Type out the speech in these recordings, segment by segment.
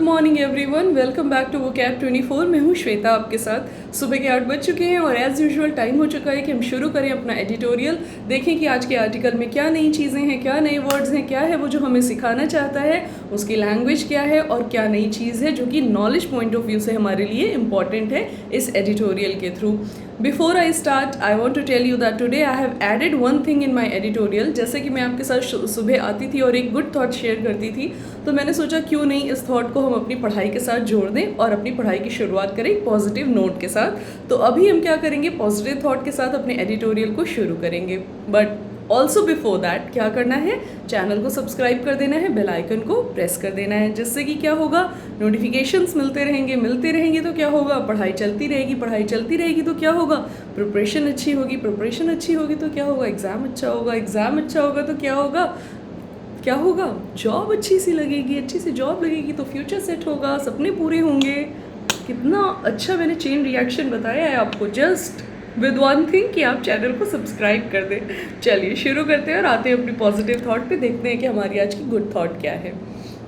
Good morning everyone, welcome back to Vocab 24। मैं हूँ श्वेता आपके साथ। सुबह के 8 बज चुके हैं और एज़ यूजुअल टाइम हो चुका है कि हम शुरू करें अपना एडिटोरियल। देखें कि आज के आर्टिकल में क्या नई चीज़ें हैं, क्या नए वर्ड्स हैं, क्या है वो जो हमें सिखाना चाहता है, उसकी लैंग्वेज क्या है और क्या नई चीज़ है जो कि नॉलेज पॉइंट ऑफ व्यू से हमारे लिए इम्पॉर्टेंट है इस एडिटोरियल के थ्रू। Before I start I want to tell you that today I have added one thing in my editorial. जैसे कि मैं आपके साथ सुबह आती थी और एक गुड थॉट शेयर करती थी, तो मैंने सोचा क्यों नहीं इस थॉट को हम अपनी पढ़ाई के साथ जोड़ दें और अपनी पढ़ाई की शुरुआत करें एक पॉजिटिव नोट के साथ। तो अभी हम क्या करेंगे, पॉजिटिव थॉट के साथ अपने एडिटोरियल को शुरू करेंगे। बट ऑल्सो बिफोर दैट क्या करना है, चैनल को सब्सक्राइब कर देना है, बेल आइकन को प्रेस कर देना है, जिससे कि क्या होगा, नोटिफिकेशंस मिलते रहेंगे तो क्या होगा, पढ़ाई चलती रहेगी तो क्या होगा, प्रिपरेशन अच्छी होगी तो क्या होगा, एग्ज़ाम अच्छा होगा तो क्या होगा, जॉब अच्छी सी जॉब लगेगी तो फ्यूचर सेट होगा, सपने पूरे होंगे। कितना अच्छा मैंने चेन रिएक्शन बताया है आपको, जस्ट विद वन थिंग कि आप चैनल को सब्सक्राइब कर दें। चलिए शुरू करते हैं और आते हैं अपनी पॉजिटिव थॉट पे, देखते हैं कि हमारी आज की गुड थॉट क्या है।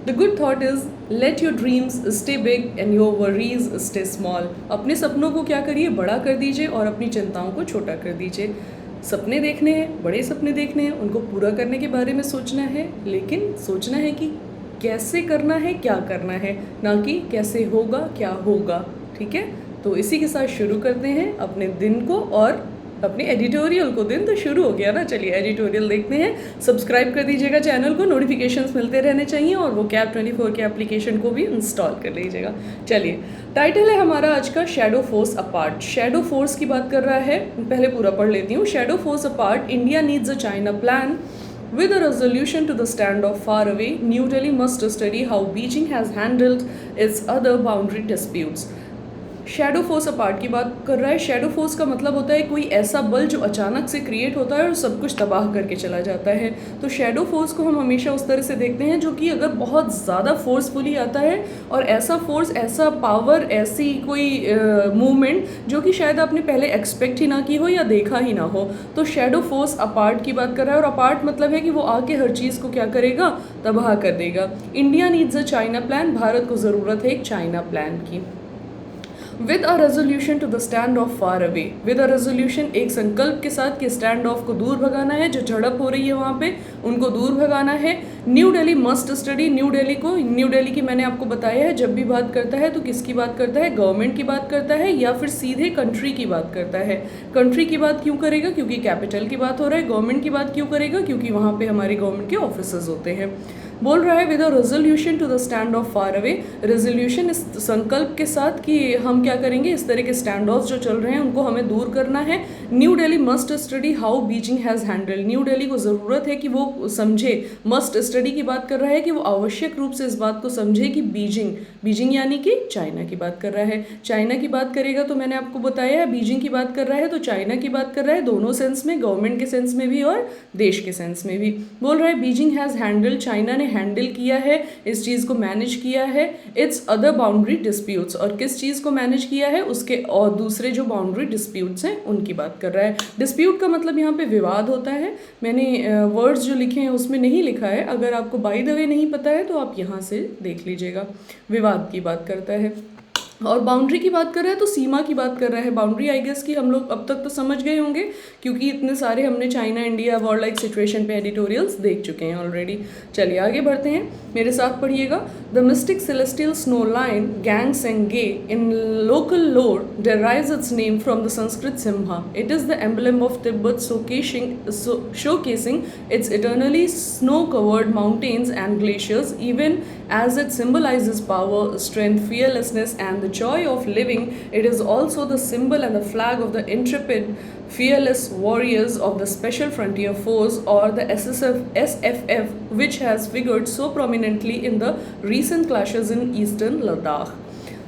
The good thought is let your dreams stay big and your worries stay small. अपने सपनों को क्या करिए, बड़ा कर दीजिए और अपनी चिंताओं को छोटा कर दीजिए। सपने देखने हैं, बड़े सपने देखने हैं, उनको पूरा करने के बारे में सोचना है, लेकिन सोचना है कि कैसे करना है, क्या करना है, ना कि कैसे होगा, क्या होगा। ठीक है, तो इसी के साथ शुरू करते हैं अपने दिन को और अपने एडिटोरियल को। दिन तो शुरू हो गया ना, चलिए एडिटोरियल देखते हैं। सब्सक्राइब कर दीजिएगा चैनल को, नोटिफिकेशंस मिलते रहने चाहिए और वो कैब 24 के एप्लीकेशन को भी इंस्टॉल कर लीजिएगा। चलिए, टाइटल है हमारा आज का shadow force apart. Shadow force की बात कर रहा है, पहले पूरा पढ़ लेती हूँ। Shadow force apart, India needs a China plan with a resolution to the standoff far away. New Delhi must study how Beijing has handled its other boundary disputes. Shadow force apart की बात कर रहा है। Shadow force का मतलब होता है कोई ऐसा बल जो अचानक से क्रिएट होता है और सब कुछ तबाह करके चला जाता है। तो शैडो फोर्स को हम हमेशा उस तरह से देखते हैं जो कि अगर बहुत ज़्यादा फोर्सफुली आता है और ऐसा फोर्स, ऐसा पावर, ऐसी कोई मूवमेंट जो कि शायद आपने पहले एक्सपेक्ट ही ना की हो या देखा ही ना हो। तो शैडो फोर्स अपार्ट की बात कर रहा है और अपार्ट मतलब है कि वो आके हर चीज़ को क्या करेगा, तबाह कर देगा। India needs a China plan, Bharat को ज़रूरत है एक चाइना प्लान की। With a resolution to the stand off far away, with a resolution एक संकल्प के साथ कि स्टैंड ऑफ को दूर भगाना है, जो झड़प हो रही है वहाँ पे उनको दूर भगाना है। New Delhi must study, new Delhi की मैंने आपको बताया है, जब भी बात करता है तो किसकी बात करता है, गवर्नमेंट की बात करता है या फिर सीधे कंट्री की बात करता है। कंट्री की बात क्यों करेगा, क्योंकि कैपिटल की बात हो रहा है। गवर्नमेंट की बात क्यों करेगा, क्योंकि वहाँ पे हमारे गवर्नमेंट के ऑफिसर्स होते हैं। बोल रहा है with a resolution to the stand off far away, resolution इस संकल्प के साथ कि हम क्या करेंगे, इस तरह के स्टैंड ऑफ जो चल रहे हैं उनको हमें दूर करना है। New Delhi must study how Beijing has handled, new Delhi को ज़रूरत है कि वो समझे, मस्ट स्टडी की बात कर रहा है कि वो आवश्यक रूप से इस बात को समझे कि बीजिंग यानी कि चाइना की बात कर रहा है। चाइना की बात करेगा तो मैंने आपको बताया है, बीजिंग की बात कर रहा है तो चाइना की बात कर रहा है, दोनों सेंस में, गवर्नमेंट के सेंस में भी और देश के सेंस में भी। बोल रहा है बीजिंग हैज़ हैंडल्ड, चाइना ने हैंडल किया है, इस चीज़ को मैनेज किया है, इट्स अदर बाउंड्री डिस्प्यूट्स, और किस चीज़ को मैनेज किया है, उसके और दूसरे जो बाउंड्री डिस्प्यूट्स हैं उनकी बात कर रहा है। डिस्प्यूट का मतलब यहाँ पे विवाद होता है। मैंने वर्ड्स जो लिखे हैं उसमें नहीं लिखा है, अगर आपको बाय द वे नहीं पता है तो आप यहाँ से देख लीजिएगा। विवाद की बात करता है और बाउंड्री की बात कर रहा है तो सीमा की बात कर रहा है। बाउंड्री आई गेस की हम लोग अब तक तो समझ गए होंगे, क्योंकि इतने सारे हमने China India war like situation पे एडिटोरियल्स देख चुके हैं ऑलरेडी। चलिए आगे बढ़ते हैं, मेरे साथ पढ़िएगा। The mystic celestial snow line Gang Senge in local lore derives its name from the Sanskrit Simha. It is the emblem of Tibet, showcasing its eternally snow-covered mountains and glaciers, even as it symbolizes power, strength, fearlessness, and the joy of living. It is also the symbol and the flag of the intrepid, fearless warriors of the Special Frontier Force, or the SFF, which has figured so prominently in the recent clashes in eastern Ladakh.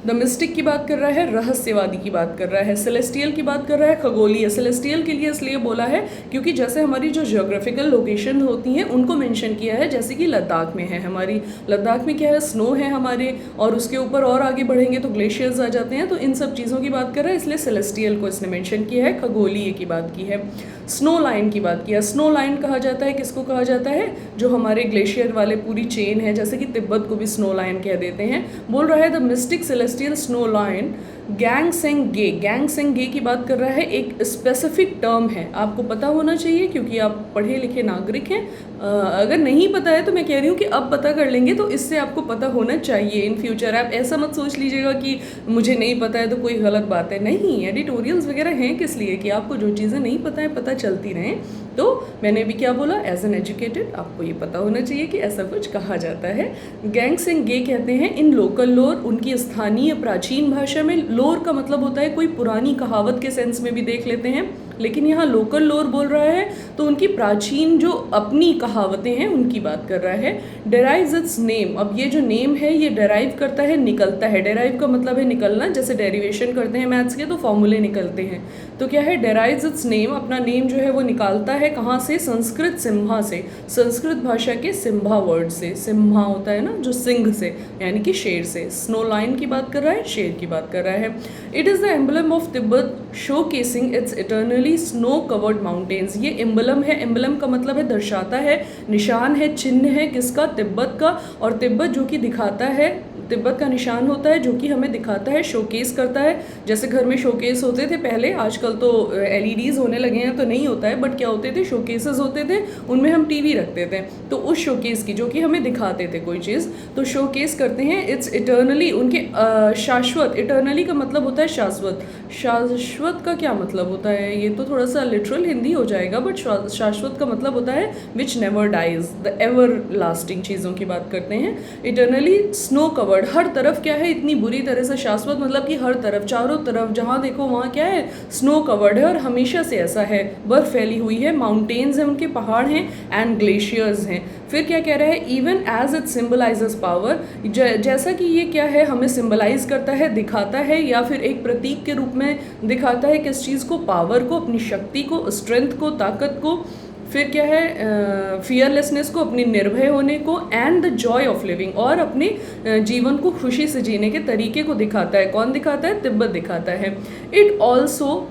The mystic की बात कर रहा है, रहस्यवादी की बात कर रहा है। सेलेस्टियल की बात कर रहा है, खगोलीय। सेलेस्टियल के लिए इसलिए बोला है क्योंकि जैसे हमारी जो जियोग्राफिकल लोकेशन होती हैं उनको मेंशन किया है, जैसे कि लद्दाख में है हमारी, लद्दाख में क्या है, स्नो है हमारे, और उसके ऊपर और आगे बढ़ेंगे तो ग्लेशियर्स आ जाते हैं, तो इन सब चीज़ों की बात कर रहा है, इसलिए सेलेस्टियल को इसने मेंशन किया है, खगोलीय की बात की है। स्नो लाइन की बात किया। स्नो लाइन कहा जाता है, किसको कहा जाता है, जो हमारे ग्लेशियर वाले पूरी चेन है, जैसे कि तिब्बत को भी स्नो लाइन कह देते हैं। बोल रहा है the mystic celestial snow line Gangsenge. Gangsenge की बात कर रहा है, एक स्पेसिफिक टर्म है, आपको पता होना चाहिए क्योंकि आप पढ़े लिखे नागरिक हैं। अगर नहीं पता है तो मैं कह रही हूँ कि अब पता कर लेंगे, तो इससे आपको पता होना चाहिए इन फ्यूचर। आप ऐसा मत सोच लीजिएगा कि मुझे नहीं पता है तो कोई गलत बात है। नहीं, एडिटोरियल्स वगैरह हैं किस लिए, कि आपको जो चीज़ें नहीं पता है पता चलती रहें। तो मैंने भी क्या बोला, एज एन एजुकेटेड आपको ये पता होना चाहिए कि ऐसा कुछ कहा जाता है। गैंगसेंगे कहते हैं इन लोकल लोर, उनकी स्थानीय प्राचीन भाषा में। लोर का मतलब होता है कोई पुरानी कहावत के सेंस में भी देख लेते हैं, लेकिन यहाँ लोकल लोर बोल रहा है तो उनकी प्राचीन जो अपनी कहावतें हैं उनकी बात कर रहा है। डेराइव्स इट्स नेम, अब ये जो नेम है ये डेराइव करता है, निकलता है। डेराइव का मतलब है निकलना, जैसे डेरिवेशन करते हैं मैथ्स के तो फॉर्मूले निकलते हैं। तो क्या है, डेराइव्स इट्स नेम, अपना नेम जो है वो निकालता है कहाँ से, संस्कृत सिम्हा से, संस्कृत भाषा के सिम्हा वर्ड से। सिम्हा होता है ना जो सिंह से, यानी कि शेर से। स्नो लाइन की बात कर रहा है, शेर की बात कर रहा है। It is the emblem of Tibet show casing it's eternally snow covered mountains. ये एम्बलम है, एम्बलम का मतलब है दर्शाता है, निशान है, चिन्ह है, किसका, तिब्बत का। और तिब्बत जो कि दिखाता है, तिब्बत का निशान होता है जो कि हमें दिखाता है, शोकेस करता है। जैसे घर में शोकेस होते थे पहले, आजकल तो एलईडीज़ होने लगे हैं तो नहीं होता है, बट क्या होते थे, शोकेसेस होते थे, उनमें हम टीवी रखते थे, तो उस शोकेस की जो कि हमें दिखाते थे कोई चीज़, तो शोकेस करते हैं। इट्स इटर्नली, उनके शाश्वत, इटर्नली का मतलब होता है शाश्वत। शाश्वत का क्या मतलब होता है, ये तो थोड़ा सा लिटरल हिंदी हो जाएगा, बट शाश्वत का मतलब होता है which never dies, the ever lasting चीज़ों की बात करते हैं। इटर्नली स्नो कवर्ड, हर तरफ क्या है, इतनी बुरी तरह से, शाश्वत मतलब कि हर तरफ, चारों तरफ जहाँ देखो वहाँ क्या है, स्नो कवर्ड है, और हमेशा से ऐसा है, बर्फ फैली हुई है, माउंटेन्स हैं, उनके पहाड़ हैं, एंड ग्लेशियर्स हैं। फिर क्या कह रहा है, even as it symbolises power, जैसा कि ये क्या है, हमें सिम्बलाइज करता है, दिखाता है, या फिर एक प्रतीक के रूप में दिखाता है किस चीज़ को, पावर को, अपनी शक्ति को, स्ट्रेंथ को, ताकत को। फिर क्या है, फियरलेसनेस को, अपनी निर्भय होने को, and the Joy of living, और अपने जीवन को खुशी से जीने के तरीके को दिखाता है। कौन दिखाता है, तिब्बत दिखाता है। It also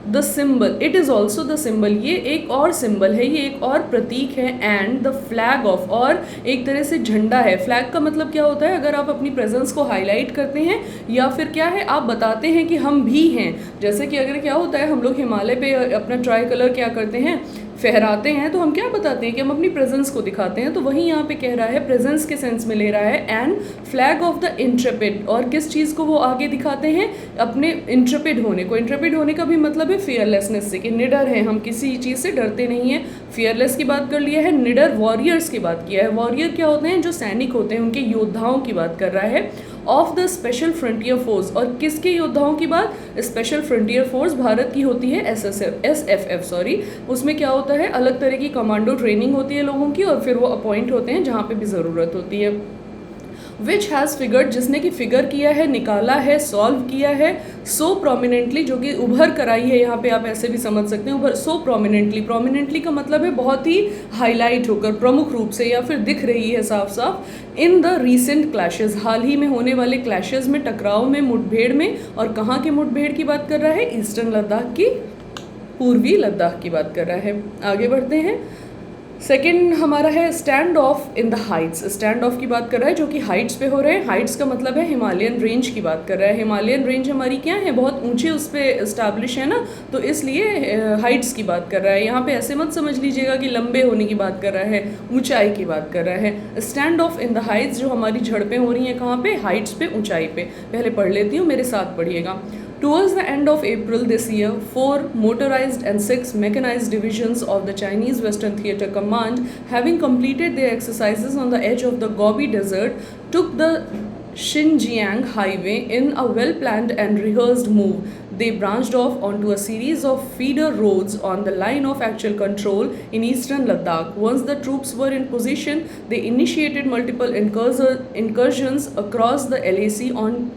the symbol, it is also the symbol, ये एक और सिंबल है, ये एक और प्रतीक है। एंड द फ्लैग ऑफ, और एक तरह से झंडा है। फ्लैग का मतलब क्या होता है, अगर आप अपनी प्रेजेंस को हाईलाइट करते हैं, या फिर क्या है, आप बताते हैं कि हम भी हैं। जैसे कि अगर क्या होता है, हम लोग हिमालय पे अपना ट्राई कलर क्या करते हैं, फहराते हैं, तो हम क्या बताते हैं कि हम अपनी प्रेजेंस को दिखाते हैं। तो वही यहाँ पे कह रहा है, प्रेजेंस के सेंस में ले रहा है। And flag of the Intrepid, और किस चीज़ को वो आगे दिखाते हैं, अपने इंट्रेपिड होने को। इंट्रेपिड होने का भी मतलब है फियरलेसनेस से, कि निडर हैं हम, किसी चीज़ से डरते नहीं हैं। फियरलेस की बात कर लिया है, निडर वॉरियर्स की बात किया है। वॉरियर क्या होते हैं, जो सैनिक होते हैं, उनके योद्धाओं की बात कर रहा है। Of the special frontier force, और किसके योद्धाओं की बात, स्पेशल फ्रंटियर फोर्स भारत की होती है, SFF सॉरी। उसमें क्या होता है, अलग तरह की कमांडो ट्रेनिंग होती है लोगों की, और फिर वो अपॉइंट होते हैं जहाँ पे भी ज़रूरत होती है। विच हैज़ फिगर्ड, जिसने कि फिगर किया है, निकाला है, सॉल्व किया है, सो प्रोमिनेंटली, जो कि उभर कर आई है, यहाँ पे आप ऐसे भी समझ सकते हैं, उभर, सो प्रोमिनेंटली। प्रोमिनेंटली का मतलब है बहुत ही हाईलाइट होकर, प्रमुख रूप से, या फिर दिख रही है साफ साफ। इन द रीसेंट क्लैशेज, हाल ही में होने वाले क्लैशेज में, टकराव में, मुठभेड़ में। और कहाँ के मुठभेड़ की बात कर रहा है, ईस्टर्न लद्दाख की, पूर्वी लद्दाख की बात कर रहा है। आगे बढ़ते हैं। सेकेंड हमारा है stand of in the Heights. Stand of की बात कर रहा है, जो कि हाइट्स पे हो रहे हैं। हाइट्स का मतलब है हिमालयन रेंज की बात कर रहा है। हिमालयन रेंज हमारी क्या है, बहुत ऊंचे उस पर इस्टेब्लिश है ना, तो इसलिए हाइट्स की बात कर रहा है। यहाँ पे ऐसे मत समझ लीजिएगा कि लंबे होने की बात कर रहा है, ऊंचाई की बात कर रहा है। Stand of in the Heights, जो हमारी झड़पें हो रही हैं कहाँ पे, हाइट्स पे, ऊंचाई पे। पहले पढ़ लेती हूँ, मेरे साथ पढ़िएगा। Towards the end of April this year, 4 motorized and 6 mechanized divisions of the Chinese Western Theater Command, having completed their exercises on the edge of the Gobi Desert, took the Xinjiang Highway in a well-planned and rehearsed move. They branched off onto a series of feeder roads on the line of actual control in eastern Ladakh. Once the troops were in position, they initiated multiple incursions across the LAC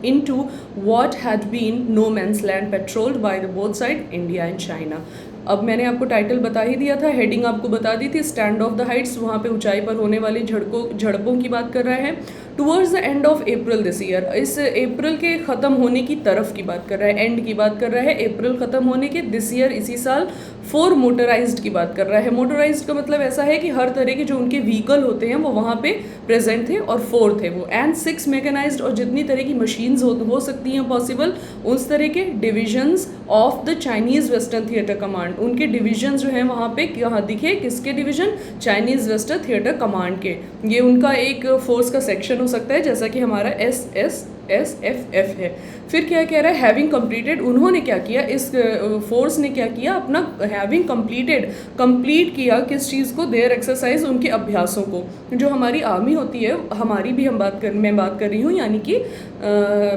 into what had been no man's land patrolled by the both sides, India and China. अब मैंने आपको title बता ही दिया था, heading आपको बता दी थी, stand of the Heights, वहाँ पे ऊंचाई पर होने वाली झड़पों की बात कर रहा है। Towards the end of April this year, इस अप्रैल के ख़त्म होने की तरफ की बात कर रहा है, एंड की बात कर रहा है, अप्रैल ख़त्म होने के, दिस ईयर इसी साल, 4 मोटराइज्ड की बात कर रहा है। मोटराइज्ड का मतलब ऐसा है कि हर तरह के जो उनके व्हीकल होते हैं वो वहाँ पे प्रेजेंट थे, और 4 थे वो। एंड 6 मैकेनाइज्ड, और जितनी तरह की मशीन्स हो सकती हैं पॉसिबल, उस तरह के divisions of the Chinese western theatre command. उनके डिविजन जो हैं वहाँ पे कहाँ दिखे, किसके division, Chinese western theatre command के। ये उनका एक फोर्स का सेक्शन हो सकता है, जैसा कि हमारा SSF है। फिर क्या कह रहा है, हैविंग कंप्लीटेड, उन्होंने क्या किया, इस फोर्स ने क्या किया, अपना हैविंग कंप्लीटेड, कंप्लीट किया किस चीज़ को, देयर एक्सरसाइज, उनके अभ्यासों को। जो हमारी आर्मी होती है, हमारी भी मैं बात कर रही हूँ, यानी कि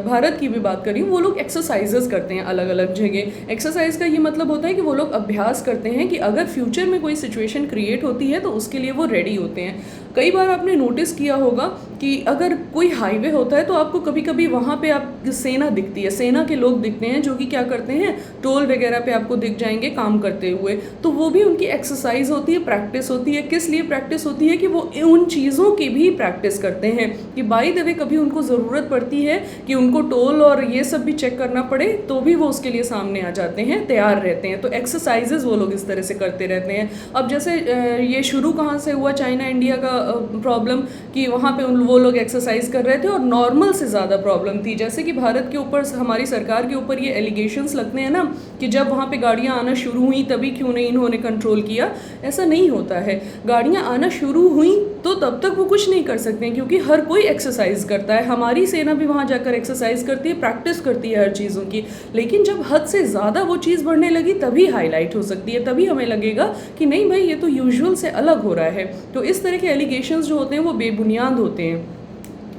भारत की भी बात कर रही हूँ, वो लोग एक्सरसाइजेस करते हैं अलग अलग जगह। एक्सरसाइज का ये मतलब होता है कि वो लोग अभ्यास करते हैं कि अगर फ्यूचर में कोई सिचुएशन क्रिएट होती है तो उसके लिए वो रेडी होते हैं। कई बार आपने नोटिस किया होगा कि अगर कोई हाईवे होता है तो आपको कभी कभी वहाँ पे आप सेना दिखती है, सेना के लोग दिखते हैं जो कि क्या करते हैं, टोल वगैरह पे आपको दिख जाएंगे काम करते हुए। तो वो भी उनकी एक्सरसाइज होती है, प्रैक्टिस होती है। किस लिए प्रैक्टिस होती है, कि वो उन चीज़ों की भी प्रैक्टिस करते हैं कि बाय द वे कभी उनको ज़रूरत पड़ती है कि उनको टोल और ये सब भी चेक करना पड़े तो भी वो उसके लिए सामने आ जाते हैं, तैयार रहते हैं। तो एक्सरसाइजेज वो लोग इस तरह से करते रहते हैं। अब जैसे ये शुरू कहाँ से हुआ, चाइना इंडिया का प्रॉब्लम, कि वहाँ पे वो लोग एक्सरसाइज कर रहे थे और नॉर्मल से ज़्यादा प्रॉब्लम थी। जैसे कि भारत के ऊपर, हमारी सरकार के ऊपर ये एलिगेशंस लगते हैं ना कि जब वहाँ पे गाड़ियाँ आना शुरू हुई तभी क्यों नहीं इन्होंने कंट्रोल किया। ऐसा नहीं होता है, गाड़ियाँ आना शुरू हुई तो तब तक वो कुछ नहीं कर सकते हैं, क्योंकि हर कोई एक्सरसाइज करता है। हमारी सेना भी वहाँ जाकर एक्सरसाइज करती है, प्रैक्टिस करती है हर चीज़ों की। लेकिन जब हद से ज़्यादा वो चीज़ बढ़ने लगी तभी हाईलाइट हो सकती है, तभी हमें लगेगा कि नहीं भाई ये तो यूजुअल से अलग हो रहा है। तो इस तरह के एलिगेशंस जो होते हैं वो बेबुनियाद होते हैं।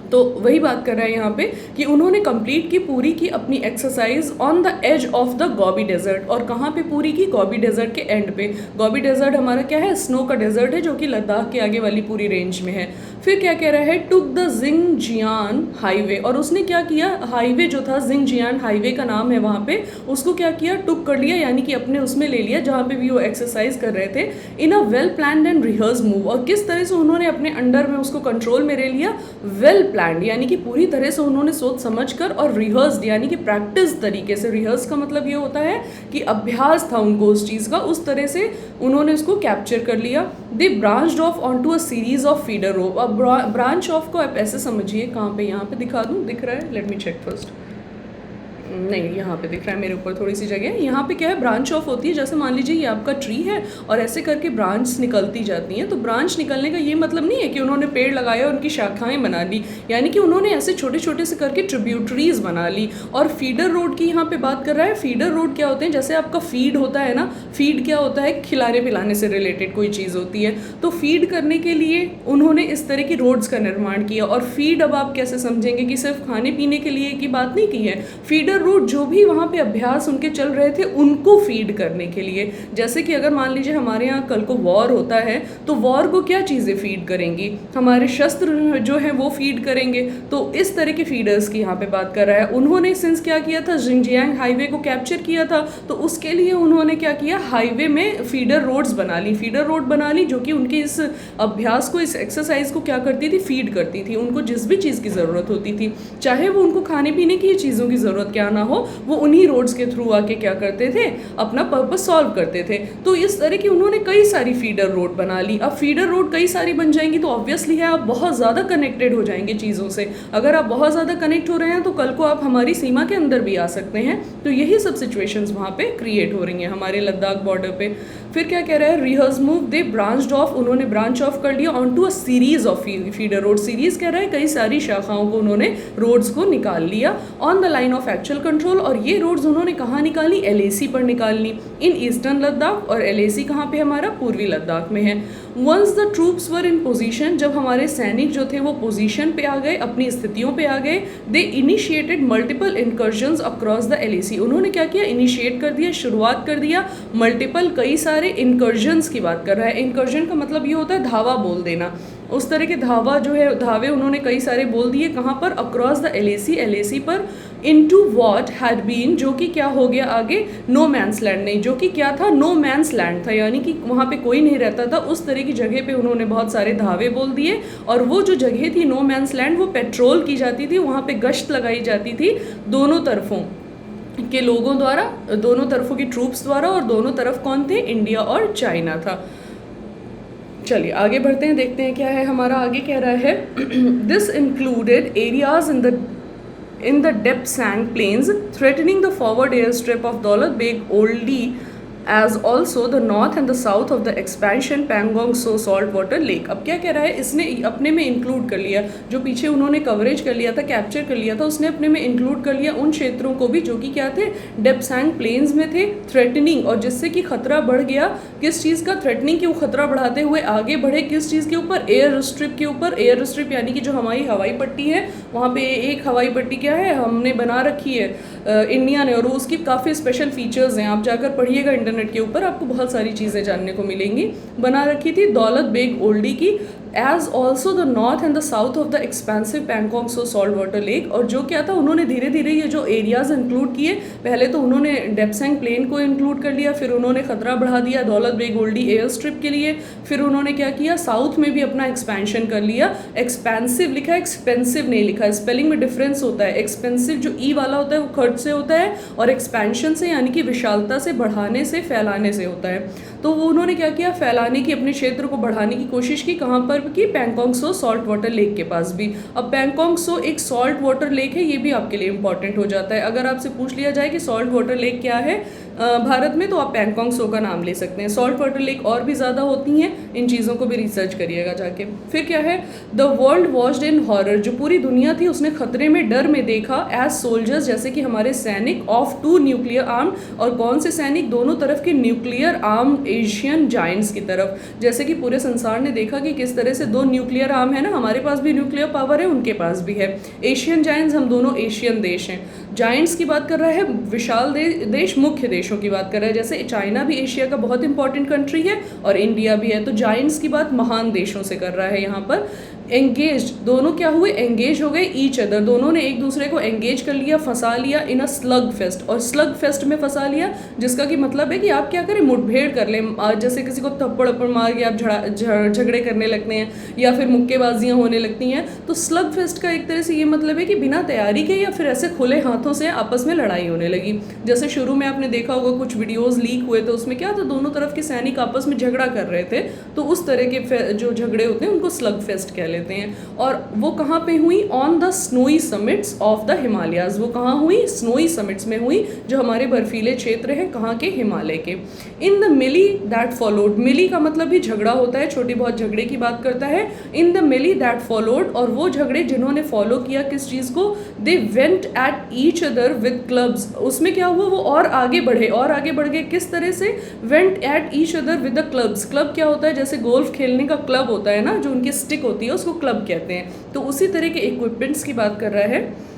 तो वही बात कर रहा है यहाँ पे कि उन्होंने कंप्लीट की, पूरी की अपनी exercise on the edge of the Gobi desert. और कहाँ पे पूरी की, गोबी डेजर्ट के एंड पे। गोबी डेजर्ट हमारा क्या है, स्नो का डेजर्ट है जो कि लद्दाख के आगे वाली पूरी रेंज में है। फिर क्या कह रहा है, टुक द जिंगजियान हाईवे, और उसने क्या किया, हाईवे जो था जिंगजियान हाईवे का नाम है वहाँ पे, उसको क्या किया, टुक कर लिया, यानी कि अपने उसमें ले लिया जहाँ पे भी वो एक्सरसाइज कर रहे थे। In a well planned and rehearse move, और किस तरह से उन्होंने अपने अंडर में उसको कंट्रोल में ले लिया, वेल प्लान्ड, यानी कि पूरी तरह से उन्होंने सोच समझ कर, और रिहर्स्ड यानी कि प्रैक्टिस तरीके से। रिहर्स का मतलब ये होता है कि अभ्यास था उनको उस चीज़ का, उस तरह से उन्होंने उसको कैप्चर कर लिया। They branched off on to a series of feeder rope. अब ब्रांच ऑफ को आप ऐसे समझिए, कहाँ पे, यहाँ पे दिखा दूँ, दिख रहा है, लेट मी चेक फर्स्ट, नहीं यहाँ पे दिख रहा है मेरे ऊपर थोड़ी सी जगह। यहाँ पे क्या है, ब्रांच ऑफ होती है। जैसे मान लीजिए ये आपका ट्री है और ऐसे करके ब्रांच निकलती जाती हैं। तो ब्रांच निकलने का ये मतलब नहीं है कि उन्होंने पेड़ लगाया और उनकी शाखाएं बना ली, यानी कि उन्होंने ऐसे छोटे छोटे से करके ट्रिब्यूटरीज बना ली। और फीडर रोड की यहाँ पे बात कर रहा है। फीडर रोड क्या होते हैं, जैसे आपका फीड होता है ना, फीड क्या होता है, खिलाने पिलाने से रिलेटेड कोई चीज़ होती है। तो फीड करने के लिए उन्होंने इस तरह की रोड्स का निर्माण किया। और फीड अब आप कैसे समझेंगे कि सिर्फ खाने पीने के लिए की बात नहीं की है, फीडर रोड जो भी वहाँ पे अभ्यास उनके चल रहे थे उनको फीड करने के लिए। जैसे कि अगर मान लीजिए हमारे यहाँ कल को वॉर होता है तो वॉर को क्या चीज़ें फीड करेंगी, हमारे शस्त्र जो है वो फीड करेंगे। तो इस तरह के फीडर्स की यहाँ पे बात कर रहा है। उन्होंने सिंस क्या किया था, जिंगजियांग हाईवे को कैप्चर किया था, तो उसके लिए उन्होंने क्या किया, हाईवे में फीडर रोड्स बना ली, फीडर रोड बना ली जो कि उनके इस अभ्यास को, इस एक्सरसाइज को क्या करती थी, फीड करती थी। उनको जिस भी चीज़ की ज़रूरत होती थी, चाहे वो उनको खाने पीने की चीज़ों की ज़रूरत क्या ना हो, वो उन्हीं रोड्स के थ्रू आके क्या करते थे, अपना पर्पस सॉल्व करते थे। तो इस तरह की उन्होंने कई सारी फीडर रोड बना ली। अब फीडर रोड कई सारी बन जाएंगी तो ऑब्वियसली है आप बहुत ज़्यादा कनेक्टेड हो जाएंगे चीज़ों से। अगर आप बहुत ज़्यादा कनेक्ट हो रहे हैं तो कल को आप हमारी सीमा के अंदर भी आ सकते हैं। तो यही सब सिचुएशंस वहाँ पे क्रिएट हो रही हैं हमारे लद्दाख बॉर्डर पे। फिर क्या कह रहा है, rehearse move, they branched off, उन्होंने ब्रांच ऑफ कर लिया on to a series of feeder road. Series कह रहा है कई सारी शाखाओं को उन्होंने रोड्स को निकाल लिया on the line of actual control. और ये रोड्स उन्होंने कहाँ निकाली, LAC पर निकालनी, इन ईस्टर्न लद्दाख। और LAC कहाँ पे, हमारा पूर्वी लद्दाख में है। Once the troops were in position, जब हमारे सैनिक जो थे वो पोजीशन पे आ गए, अपनी स्थितियों पे आ गए, they initiated multiple incursions across the LAC। उन्होंने क्या किया, इनिशिएट कर दिया, शुरुआत कर दिया, मल्टीपल कई सारे इनकर्जन्स की बात कर रहा है। इनकर्जन का मतलब ये होता है धावा बोल देना, उस तरह के धावा जो है, धावे उन्होंने कई सारे बोल दिए। कहाँ पर, अक्रॉस द LAC पर, इनटू व्हाट हैड बीन, जो कि क्या हो गया आगे, नो मैंस लैंड, नहीं, जो कि क्या था, नो मैंस लैंड था, यानी कि वहाँ पे कोई नहीं रहता था। उस तरह की जगह पे उन्होंने बहुत सारे धावे बोल दिए। और वो जो जगह थी नो मैंस लैंड, वो पेट्रोल की जाती थी, वहाँ पे गश्त लगाई जाती थी दोनों तरफों, के लोगों द्वारा, दोनों तरफों की ट्रूप्स द्वारा, और दोनों तरफ कौन थे, इंडिया और चाइना था। चलिए आगे बढ़ते हैं, देखते हैं क्या है हमारा आगे कह रहा है। This included areas in the Depsang Plains, threatening the forward airstrip of Daulat Beg Oldie, as also the north and the south of the expansion Pangong So saltwater lake। अब क्या कह रहा है, इसने अपने में इंक्लूड कर लिया, जो पीछे उन्होंने कवरेज कर लिया था, कैप्चर कर लिया था, उसने अपने में इंक्लूड कर लिया उन क्षेत्रों को भी जो कि क्या थे, डेप्सैंग प्लेन्स में थे, थ्रेटनिंग, और जिससे कि खतरा बढ़ गया, किस चीज़ का, थ्रेटनिंग की वो खतरा बढ़ाते हुए आगे बढ़े किस चीज़ के ऊपर, एयर स्ट्रिप के ऊपर। एयर स्ट्रिप यानी कि जो हमारी हवाई पट्टी है, वहाँ पे एक हवाई पट्टी क्या है, हमने बना रखी है इंडिया ने, और उसकी काफ़ी स्पेशल फीचर्स हैं, आप जाकर पढ़िएगा इंटरनेट के ऊपर, आपको बहुत सारी चीज़ें जानने को मिलेंगी। बना रखी थी दौलत बेग ओल्डी की, as also the north and the south of the expensive Pangong Tso salt water lake. और जो क्या था, उन्होंने धीरे धीरे ये जो एरियाज इंक्लूड किए, पहले तो उन्होंने डेप्सैंग प्लेन को इंक्लूड कर लिया, फिर उन्होंने खतरा बढ़ा दिया दौलत बेग ओल्डी एयर स्ट्रिप के लिए, फिर उन्होंने क्या किया, साउथ में भी अपना एक्सपेंशन कर लिया। एक्सपेंसिव लिखा है, एक्सपेंसिव नहीं लिखा है, स्पेलिंग में डिफरेंस होता है। एक्सपेंसिव जो ई वाला होता है वो खर्च से होता है, और एक्सपेंशन से यानी कि विशालता से, बढ़ाने से, फैलाने से होता है। तो वो उन्होंने क्या किया, फैलाने की, अपने क्षेत्र को बढ़ाने की कोशिश की, कहाँ पर की, Pangong Tso salt water lake के पास भी। अब पैंगोंग सो एक सॉल्ट वाटर लेक है, ये भी आपके लिए इंपॉर्टेंट हो जाता है। अगर आपसे पूछ लिया जाए कि सॉल्ट वाटर लेक क्या है भारत में, तो आप पैंगोंग सो का नाम ले सकते हैं। सॉल्ट वाटर लेक और भी ज़्यादा होती हैं, इन चीज़ों को भी रिसर्च करिएगा जाके। फिर क्या है, the world watched in horror, जो पूरी दुनिया थी उसने खतरे में, डर में देखा, एज सोल्जर्स, जैसे कि हमारे सैनिक, ऑफ टू न्यूक्लियर आर्म्ड, और कौन से सैनिक, दोनों तरफ के न्यूक्लियर आर्म्ड एशियन जाइंट्स की तरफ। जैसे कि पूरे संसार ने देखा कि किस तरह से दो न्यूक्लियर आर्म है ना, हमारे पास भी न्यूक्लियर पावर है, उनके पास भी है। एशियन जाइंट्स, हम दोनों एशियन देश हैं। जाइंट्स की बात कर रहा है, विशाल देश, मुख्य देशों की बात कर रहा है, जैसे चाइना भी एशिया का बहुत इंपॉर्टेंट कंट्री है और इंडिया भी है। तो जाइंट्स की बात महान देशों से कर रहा है यहाँ पर। एंगेज, दोनों क्या हुए, एंगेज हो गए ईच अदर, दोनों ने एक दूसरे को एंगेज कर लिया, फंसा लिया इन अ स्लग फेस्ट, और स्लग फेस्ट में फंसा लिया, जिसका कि मतलब है कि आप क्या करें, मुठभेड़ कर लें। जैसे किसी को थप्पड़ अप्पड़ मार के आप झगड़े करने लगते हैं, या फिर मुक्केबाजियाँ होने लगती हैं। तो स्लग फेस्ट का एक तरह से ये मतलब है कि बिना तैयारी के या फिर ऐसे खुले हाथों से आपस में लड़ाई होने लगी। जैसे शुरू में आपने देखा होगा कुछ वीडियोज़ लीक हुए थे, उसमें क्या था, दोनों तरफ के सैनिक आपस में झगड़ा कर रहे थे। तो उस तरह के जो झगड़े होते हैं उनको स्लग फेस्ट कह लेते हैं। और वो कहाँ पे हुई, on the snowy summits of the Himalayas. वो कहाँ हुई, स्नोई समिट्स में हुई, जो हमारे बर्फीले क्षेत्र हैं, कहाँ के, हिमालय के। In the melee that followed, melee का मतलब भी झगड़ा होता है, छोटी बहुत झगड़े की बात करता है। In the melee that followed, और वो झगड़े जिन्होंने फॉलो किया किस चीज़ को, they went at each other with clubs. उसमें क्या हुआ, वो और आगे बढ़े, और आगे बढ़ गए, किस तरह से, went at each other with the clubs. Club क्या होता है, जैसे गोल्फ खेलने का क्लब होता है ना, जो उनकी स्टिक होती है, उसको क्लब कहते हैं। तो उसी तरह के इक्विपमेंट्स की बात कर रहा है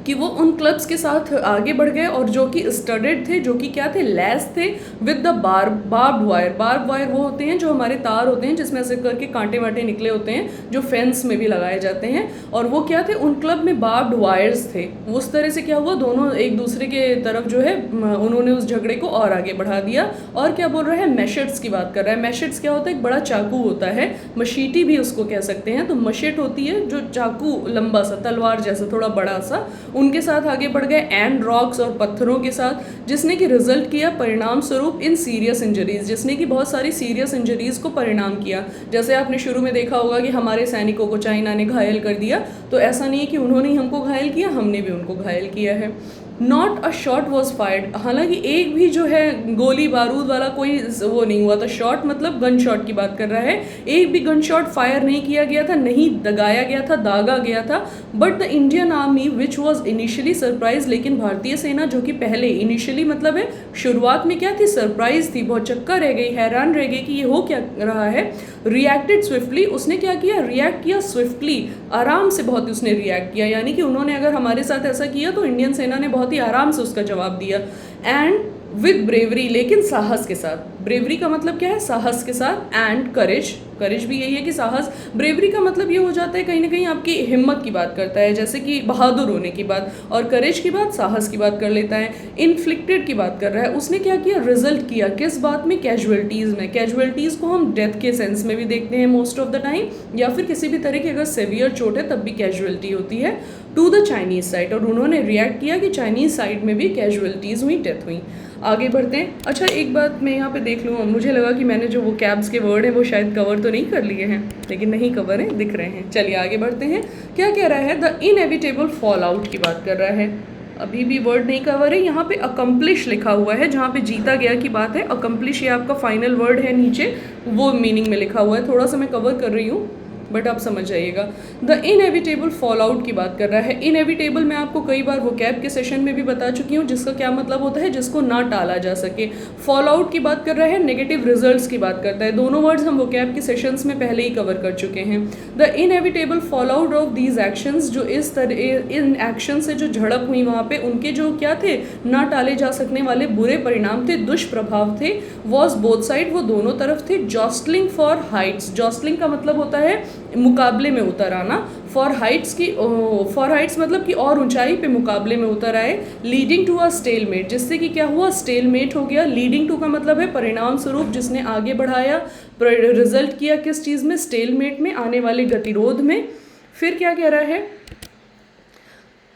कि वो उन क्लब्स के साथ आगे बढ़ गए, और जो कि स्टडेड थे, जो कि क्या थे, लैस थे with the barb wire. Barb wire वो होते हैं जो हमारे तार होते हैं, जिसमें से करके कांटे वाटे निकले होते हैं, जो फेंस में भी लगाए जाते हैं। और वो क्या थे, उन क्लब में बार्ब वायर्स थे। उस तरह से क्या हुआ, दोनों एक दूसरे के तरफ जो है, उन्होंने उस झगड़े को और आगे बढ़ा दिया। और क्या बोल रहा है, मैशेट्स की बात कर रहा है। मैशेट्स क्या होता है, एक बड़ा चाकू होता है, मशीटी भी उसको कह सकते हैं। तो मशेट होती है जो चाकू, लंबा सा, तलवार जैसा, थोड़ा बड़ा सा, उनके साथ आगे बढ़ गए, एंड रॉक्स, और पत्थरों के साथ, जिसने कि रिजल्ट किया परिणाम स्वरूप इन सीरियस इंजरीज, जिसने कि बहुत सारी सीरियस इंजरीज को परिणाम किया। जैसे आपने शुरू में देखा होगा कि हमारे सैनिकों को चाइना ने घायल कर दिया, तो ऐसा नहीं है कि उन्होंने ही हमको घायल किया, हमने भी उनको घायल किया है। Not a shot was fired, हालांकि एक भी जो है गोली बारूद वाला कोई वो नहीं हुआ था। शॉट मतलब गन शॉट की बात कर रहा है, एक भी गन शॉट फायर नहीं किया गया था, नहीं दगाया गया था, दागा गया था। But the Indian army which was initially surprise, लेकिन भारतीय सेना जो कि पहले, इनिशियली मतलब है शुरुआत में क्या थी, सरप्राइज थी, बहुत चक्कर रह गई, हैरान रह गई कि ये हो क्या रहा है। रिएक्टेड स्विफ्टली, उसने क्या किया, रिएक्ट किया स्विफ्टली, आराम से बहुत उसने रिएक्ट किया, यानी कि उन्होंने अगर हमारे साथ ऐसा किया तो इंडियन सेना ने बहुत ही आराम से उसका जवाब दिया। एंड विद ब्रेवरी, लेकिन साहस के साथ। ब्रेवरी का मतलब क्या है, साहस के साथ, एंड करेज, करेज भी यही है कि साहस, ब्रेवरी का मतलब ये हो जाता है कहीं ना कहीं आपकी हिम्मत की बात करता है, जैसे कि बहादुर होने की बात, और करेज की बात साहस की बात कर लेता है। इन्फ्लिक्टेड की बात कर रहा है, उसने क्या किया, रिजल्ट किया किस बात में, कैजुअलिटीज़ में। कैजुअलिटीज़ को हम डेथ के सेंस में भी देखते हैं मोस्ट ऑफ द टाइम, या फिर किसी भी तरह की अगर सेवियर चोट है तब भी कैजुअलिटी होती है, टू द चाइनीज़ साइड। और उन्होंने रिएक्ट किया कि चाइनीज़ साइड में भी कैजुअलिटीज़ हुई, डेथ हुई। आगे बढ़ते हैं। अच्छा, एक बात मैं यहाँ पे देख लूँ, मुझे लगा कि मैंने जो वो कैब्स के वर्ड हैं वो शायद कवर तो नहीं कर लिए हैं, लेकिन नहीं कवर है, दिख रहे हैं। चलिए आगे बढ़ते हैं। क्या कह रहा है, द इनएविटेबल फॉल आउट की बात कर रहा है। अभी भी वर्ड नहीं कवर है, यहाँ पे अकम्प्लिश लिखा हुआ है, जहाँ पे जीता गया की बात है। अकम्प्लिश ये आपका फाइनल वर्ड है नीचे, वो मीनिंग में लिखा हुआ है। थोड़ा सा मैं कवर कर रही हूँ बट आप समझ जाइएगा। द इनएविटेबल फॉल आउट की बात कर रहा है। इनएविटेबल मैं आपको कई बार वो कैब के सेशन में भी बता चुकी हूँ, जिसका क्या मतलब होता है, जिसको ना टाला जा सके। फॉल आउट की बात कर रहा है, नेगेटिव रिजल्ट्स की बात करता है। दोनों वर्ड्स हम वो कैब के सेशंस में पहले ही कवर कर चुके हैं। The inevitable fall out of these actions, जो इस तरह इन एक्शन से जो झड़प हुई वहाँ पे, उनके जो क्या थे, ना टाले जा सकने वाले बुरे परिणाम थे, दुष्प्रभाव थे। वॉज बोथ साइड, वो दोनों तरफ थे। जॉस्टलिंग फॉर हाइट्स, जॉस्टलिंग का मतलब होता है मुकाबले में उतर आना। फॉर हाइट्स मतलब कि और ऊंचाई पे मुकाबले में उतर आए। लीडिंग टू अ स्टेलमेट, जिससे कि क्या हुआ, स्टेलमेट हो गया। लीडिंग टू का मतलब है परिणाम स्वरूप, जिसने आगे बढ़ाया, रिजल्ट किया किस चीज़ में, स्टेलमेट में, आने वाले गतिरोध में। फिर क्या कह रहा है,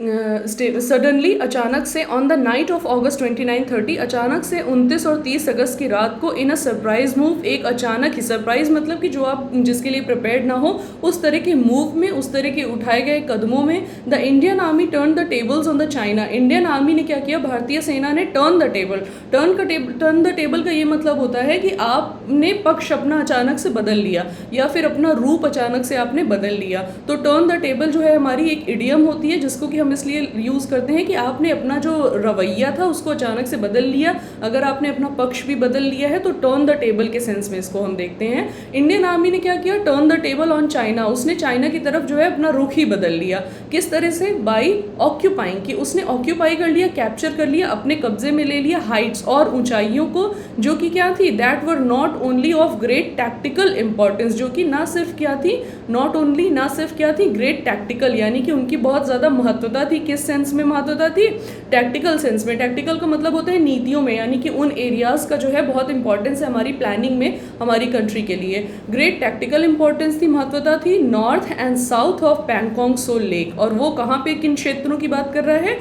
सडनली, अचानक से, ऑन द नाइट ऑफ अगस्त 29-30, अचानक से 29 और 30 अगस्त की रात को, इन अ सरप्राइज मूव, एक अचानक ही, सरप्राइज मतलब कि जो आप जिसके लिए प्रिपेयर्ड ना हो, उस तरह के मूव में, उस तरह के उठाए गए कदमों में, the Indian army turn the tables on the China, Indian army ने क्या किया, भारतीय सेना ने turn the table. Turn the table का ये मतलब होता है कि आपने पक्ष अपना अचानक से बदल लिया, या फिर अपना रूप अचानक से आपने बदल लिया। तो टर्न द टेबल जो है हमारी एक इडियम होती है, जिसको कि हम इसलिए यूज़ करते हैं कि आपने अपना जो रवैया था उसको अचानक से बदल लिया। अगर आपने अपना पक्ष भी बदल लिया है तो टर्न द टेबल के सेंस में इसको हम देखते हैं। इंडियन आर्मी ने क्या किया, turn the table on China, उसने चाइना की तरफ जो है अपना रुख ही बदल लिया। किस तरह से, बाई ऑक्यूपाइंग, कि उसने ऑक्यूपाई कर लिया, कैप्चर कर लिया, अपने कब्जे में ले लिया हाइट्स, और ऊंचाइयों को, जो कि क्या थी, that were not only of great tactical importance, जो कि ना सिर्फ क्या थी, नॉट ओनली, ना सिर्फ क्या थी, ग्रेट टैक्टिकल, यानी कि उनकी बहुत ज़्यादा महत्वता थी। किस सेंस में महत्वता थी, टैक्टिकल सेंस में। टैक्टिकल का मतलब होता है नीतियों में, यानी कि उन एरियाज का जो है बहुत इंपॉर्टेंस है हमारी प्लानिंग में, हमारी कंट्री के लिए। ग्रेट टैक्टिकल इंपॉर्टेंस थी, महत्वता थी। North and south of Pangong so lake, और वो कहाँ पे, किन क्षेत्रों की बात कर रहा है,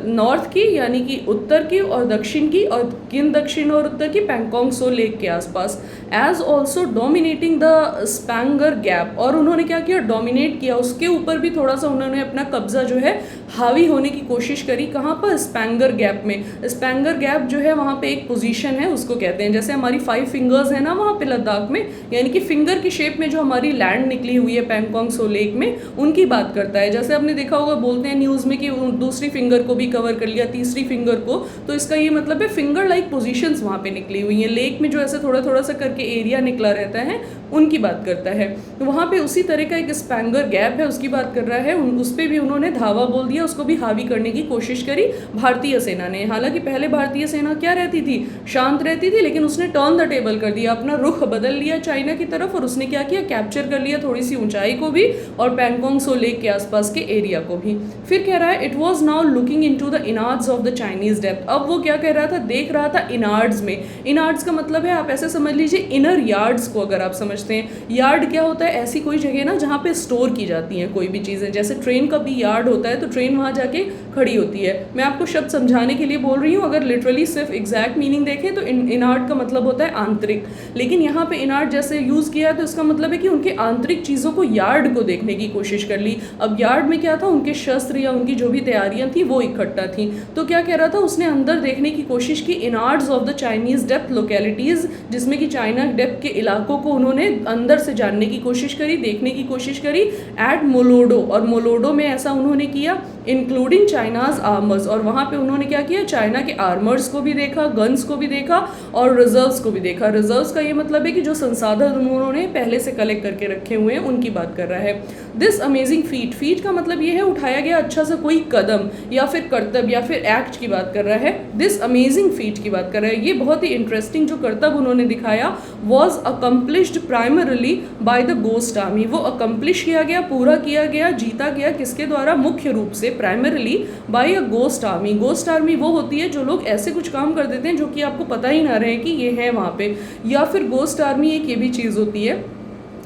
नॉर्थ की यानी कि उत्तर की, और दक्षिण की, और किन दक्षिण और उत्तर की, पैंगोंग सो लेक के आसपास। As also dominating the Spanggur gap, और उन्होंने क्या किया, डोमिनेट किया, उसके ऊपर भी थोड़ा सा उन्होंने अपना कब्जा जो है हावी होने की कोशिश करी। कहाँ पर, स्पैंगर गैप में। स्पैंगर गैप जो है वहाँ पे एक पोजीशन है, उसको कहते हैं, जैसे हमारी 5 फिंगर्स है ना वहाँ पे लद्दाख में, यानी कि फिंगर की शेप में जो हमारी लैंड निकली हुई है पैंगोंग सो लेक में, उनकी बात करता है। जैसे आपने देखा होगा, बोलते हैं न्यूज़ में कि दूसरी फिंगर को भी कवर कर लिया, तीसरी फिंगर को, तो इसका ये मतलब है फिंगर लाइक पोजीशंस वहाँ पे निकली हुई हैं। लेक में जो ऐसे थोड़ा थोड़ा सा करके एरिया निकला रहता है, उनकी बात करता है। तो वहाँ पे उसी तरह का एक स्पैंगर गैप है, उसकी बात कर रहा है। उस पर भी उन्होंने धावा बोल दिया, उसको भी हावी करने की कोशिश करी भारतीय सेना ने। हालांकि पहले भारतीय सेना क्या रहती थी, शांत रहती थी, लेकिन उसने टर्न द टेबल कर दिया, अपना रुख बदल लिया चाइना की तरफ, और उसने क्या किया, कैप्चर कर लिया थोड़ी सी ऊंचाई को भी, और पैंगोंग सो लेक के आसपास के एरिया को भी। फिर कह रहा है, it was now looking in to the innards of the Chinese depth. अब वो क्या कह रहा था, देख रहा था इनार्ड्स में। इनार्ड्स का मतलब है, आप ऐसे समझ लीजिए, इनर यार्ड्स को अगर आप समझते हैं। यार्ड क्या होता है, ऐसी कोई जगह ना जहाँ पे स्टोर की जाती हैं कोई भी चीज़ें, जैसे ट्रेन का भी यार्ड होता है, तो ट्रेन वहाँ जाके खड़ी होती है। मैं आपको शब्द समझाने के लिए बोल रही हूँ, अगर लिटरली सिर्फ एग्जैक्ट मीनिंग देखें तो इनार्ड का मतलब होता है आंतरिक, लेकिन यहाँ पे इनार्ड जैसे यूज़ किया तो इसका मतलब है कि उनके आंतरिक चीज़ों को, यार्ड को देखने की कोशिश कर ली। अब यार्ड में क्या था, उनके शस्त्र या उनकी जो भी तैयारियां थी वो इकट्ठा थी। तो क्या कह रहा था, उसने अंदर देखने की कोशिश की, innards of the Chinese depth localities, जिसमें कि चाइना डेप्थ के इलाकों को उन्होंने अंदर से जानने की कोशिश करी, देखने की कोशिश करी। एट मोलोडो, और मोलोडो में ऐसा उन्होंने किया, इंक्लूडिंग चाइनाज आर्मर्स, और वहाँ पे उन्होंने क्या किया, चाइना के आर्मर्स को भी देखा, गन्स को भी देखा और रिजर्व्स को भी देखा। रिजर्व्स का ये मतलब है कि जो संसाधन उन्होंने पहले से कलेक्ट करके रखे हुए हैं उनकी बात कर रहा है। दिस अमेजिंग फीट, फीट का मतलब ये है उठाया गया अच्छा सा कोई कदम या फिर कर्तव्य या फिर एक्ट की बात कर रहा है। दिस अमेजिंग फीट की बात कर रहा है, ये बहुत ही इंटरेस्टिंग जो कर्तव्य उन्होंने दिखाया was accomplished primarily by the ghost army, वो अकम्प्लिश किया गया, पूरा किया गया, जीता गया किसके द्वारा, मुख्य रूप से primarily bye a ghost army. Ghost army वो होती है जो लोग ऐसे कुछ काम कर देते हैं जो कि आपको पता ही ना रहे कि ये है वहाँ पे, या फिर गोस्ट आर्मी एक ये भी चीज़ होती है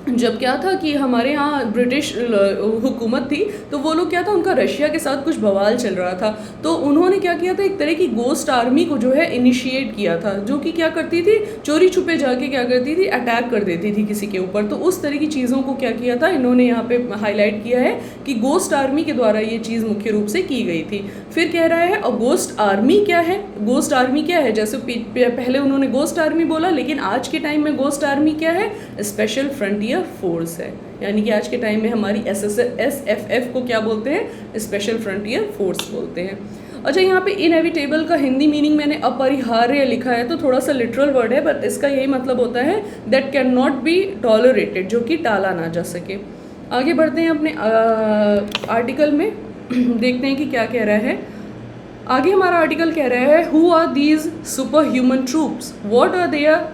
जब क्या था कि हमारे यहाँ ब्रिटिश हुकूमत थी तो वो लोग क्या था, उनका रशिया के साथ कुछ बवाल चल रहा था, तो उन्होंने क्या किया था, एक तरह की गोस्ट आर्मी को जो है इनिशिएट किया था, जो कि क्या करती थी, चोरी छुपे जाके क्या करती थी, अटैक कर देती थी किसी के ऊपर। तो उस तरह की चीज़ों को क्या किया था, इन्होंने यहाँ पे हाईलाइट किया है कि गोस्ट आर्मी के द्वारा ये चीज़ मुख्य रूप से की गई थी। फिर कह रहा है और गोस्ट आर्मी क्या है, गोस्ट आर्मी क्या है, जैसे पहले उन्होंने गोस्ट आर्मी बोला, लेकिन आज के टाइम में गोस्ट आर्मी क्या है, स्पेशल फ्रंटियर फोर्स है, यानी कि आज के टाइम में हमारी SFF को क्या बोलते हैं, स्पेशल फ्रंटियर फोर्स बोलते हैं। अच्छा, यहाँ पे इनएविटेबल का हिंदी मीनिंग मैंने अपरिहार्य लिखा है, तो थोड़ा सा लिटरल वर्ड है, बट इसका यही मतलब होता है that can not be tolerated, जो कि टाला ना जा सके। आगे बढ़ते हैं अपने आर्टिकल में, देखते हैं कि क्या कह रहा है। आगे हमारा आर्टिकल कह रहा है who are these super human troops, what are their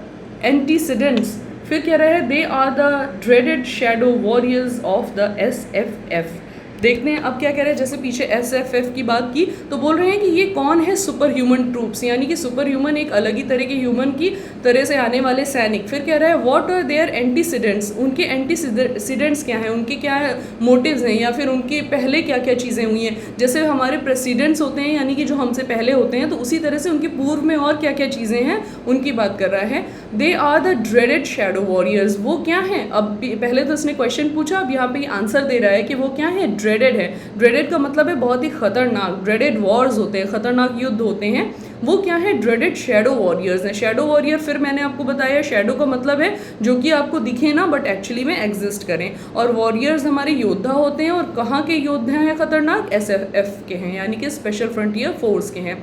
antecedents. फिर कह रहा है they are the dreaded shadow warriors of the SFF। देखते हैं अब क्या कह रहे हैं, जैसे पीछे SFF की बात की तो बोल रहे हैं कि ये कौन है, सुपर ह्यूमन ट्रूप्स, यानी कि सुपर ह्यूमन एक अलग ही तरह के ह्यूमन की तरह से आने वाले सैनिक। फिर कह रहा है व्हाट आर देयर एंटीसीडेंट्स, उनके एंटीसीडेंट्स क्या हैं, उनके क्या मोटिव्स हैं, या फिर उनके पहले क्या क्या चीज़ें हुई हैं। जैसे हमारे प्रेसिडेंट्स होते हैं, यानी कि जो हमसे पहले होते हैं, तो उसी तरह से उनके पूर्व में और क्या क्या चीज़ें हैं उनकी बात कर रहा है। They are the dreaded shadow warriors, वो क्या हैं, अब पहले तो उसने क्वेश्चन पूछा, अब यहाँ पे आंसर दे रहा है कि वो क्या है, ड्रेडेड है। ड्रेडेड का मतलब है बहुत ही खतरनाक, ड्रेडेड वॉर्स होते हैं, खतरनाक युद्ध होते हैं, वो क्या है, ड्रेडेड शैडो वॉरियर्स हैं। शैडो वॉरियर फिर मैंने आपको बताया, शैडो का मतलब है जो कि आपको दिखे ना बट एक्चुअली में एग्जिस्ट करें, और वॉरियर्स हमारे योद्धा होते हैं, और कहाँ के योद्धा हैं खतरनाक, SFF के हैं, यानी कि स्पेशल फ्रंटियर फोर्स के हैं।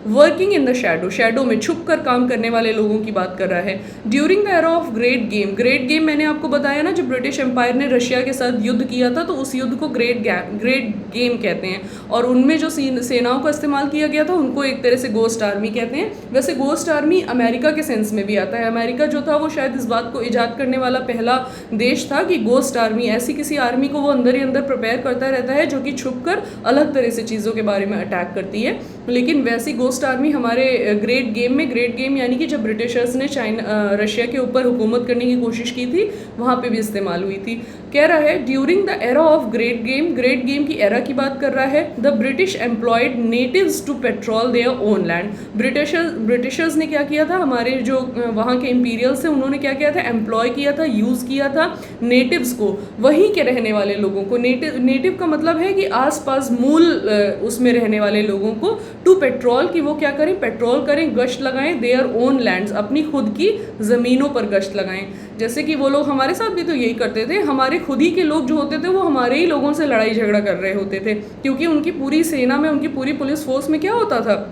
Working in the shadow, shadow में छुप कर काम करने वाले लोगों की बात कर रहा है। During the era of great game, great game मैंने आपको बताया ना, जब ब्रिटिश एम्पायर ने रशिया के साथ युद्ध किया था तो उस युद्ध को ग्रेट गेम कहते हैं, और उनमें जो सेनाओं का इस्तेमाल किया गया था उनको एक तरह से गोस्ट आर्मी कहते हैं। वैसे गोस्ट आर्मी अमेरिका के सेंस में भी आता है, अमेरिका जो था वो शायद इस बात को ईजाद करने वाला पहला देश था कि गोस्ट आर्मी, ऐसी किसी आर्मी को वो अंदर ही अंदर प्रिपेयर करता रहता है जो कि छुप कर अलग तरह से चीज़ों के बारे में अटैक करती है। लेकिन वैसी गोस्ट आर्मी हमारे ग्रेट गेम में, ग्रेट गेम यानी कि जब ब्रिटिशर्स ने रशिया के ऊपर हुकूमत करने की कोशिश की थी वहाँ पे भी इस्तेमाल हुई थी। कह रहा है during the era of great game, great game की एरा की बात कर रहा है। The British employed natives to patrol their own land, Britishers ने क्या किया था, हमारे जो वहाँ के इंपीरियल्स थे उन्होंने क्या किया था, एम्प्लॉय किया था, यूज़ किया था नेटिव्स को, वहीं के रहने वाले लोगों को। नेटिव का मतलब है कि आसपास मूल उसमें रहने वाले लोगों को, टू पेट्रोल की वो क्या करें, पेट्रोल करें, गश्त लगाएं, देयर ओन लैंड्स, अपनी खुद की ज़मीनों पर गश्त लगाएं। जैसे कि वो लोग हमारे साथ भी तो यही करते थे, हमारे खुद ही के लोग जो होते थे वो हमारे ही लोगों से लड़ाई झगड़ा कर रहे होते थे, क्योंकि उनकी पूरी सेना में, उनकी पूरी पुलिस फोर्स में क्या होता था,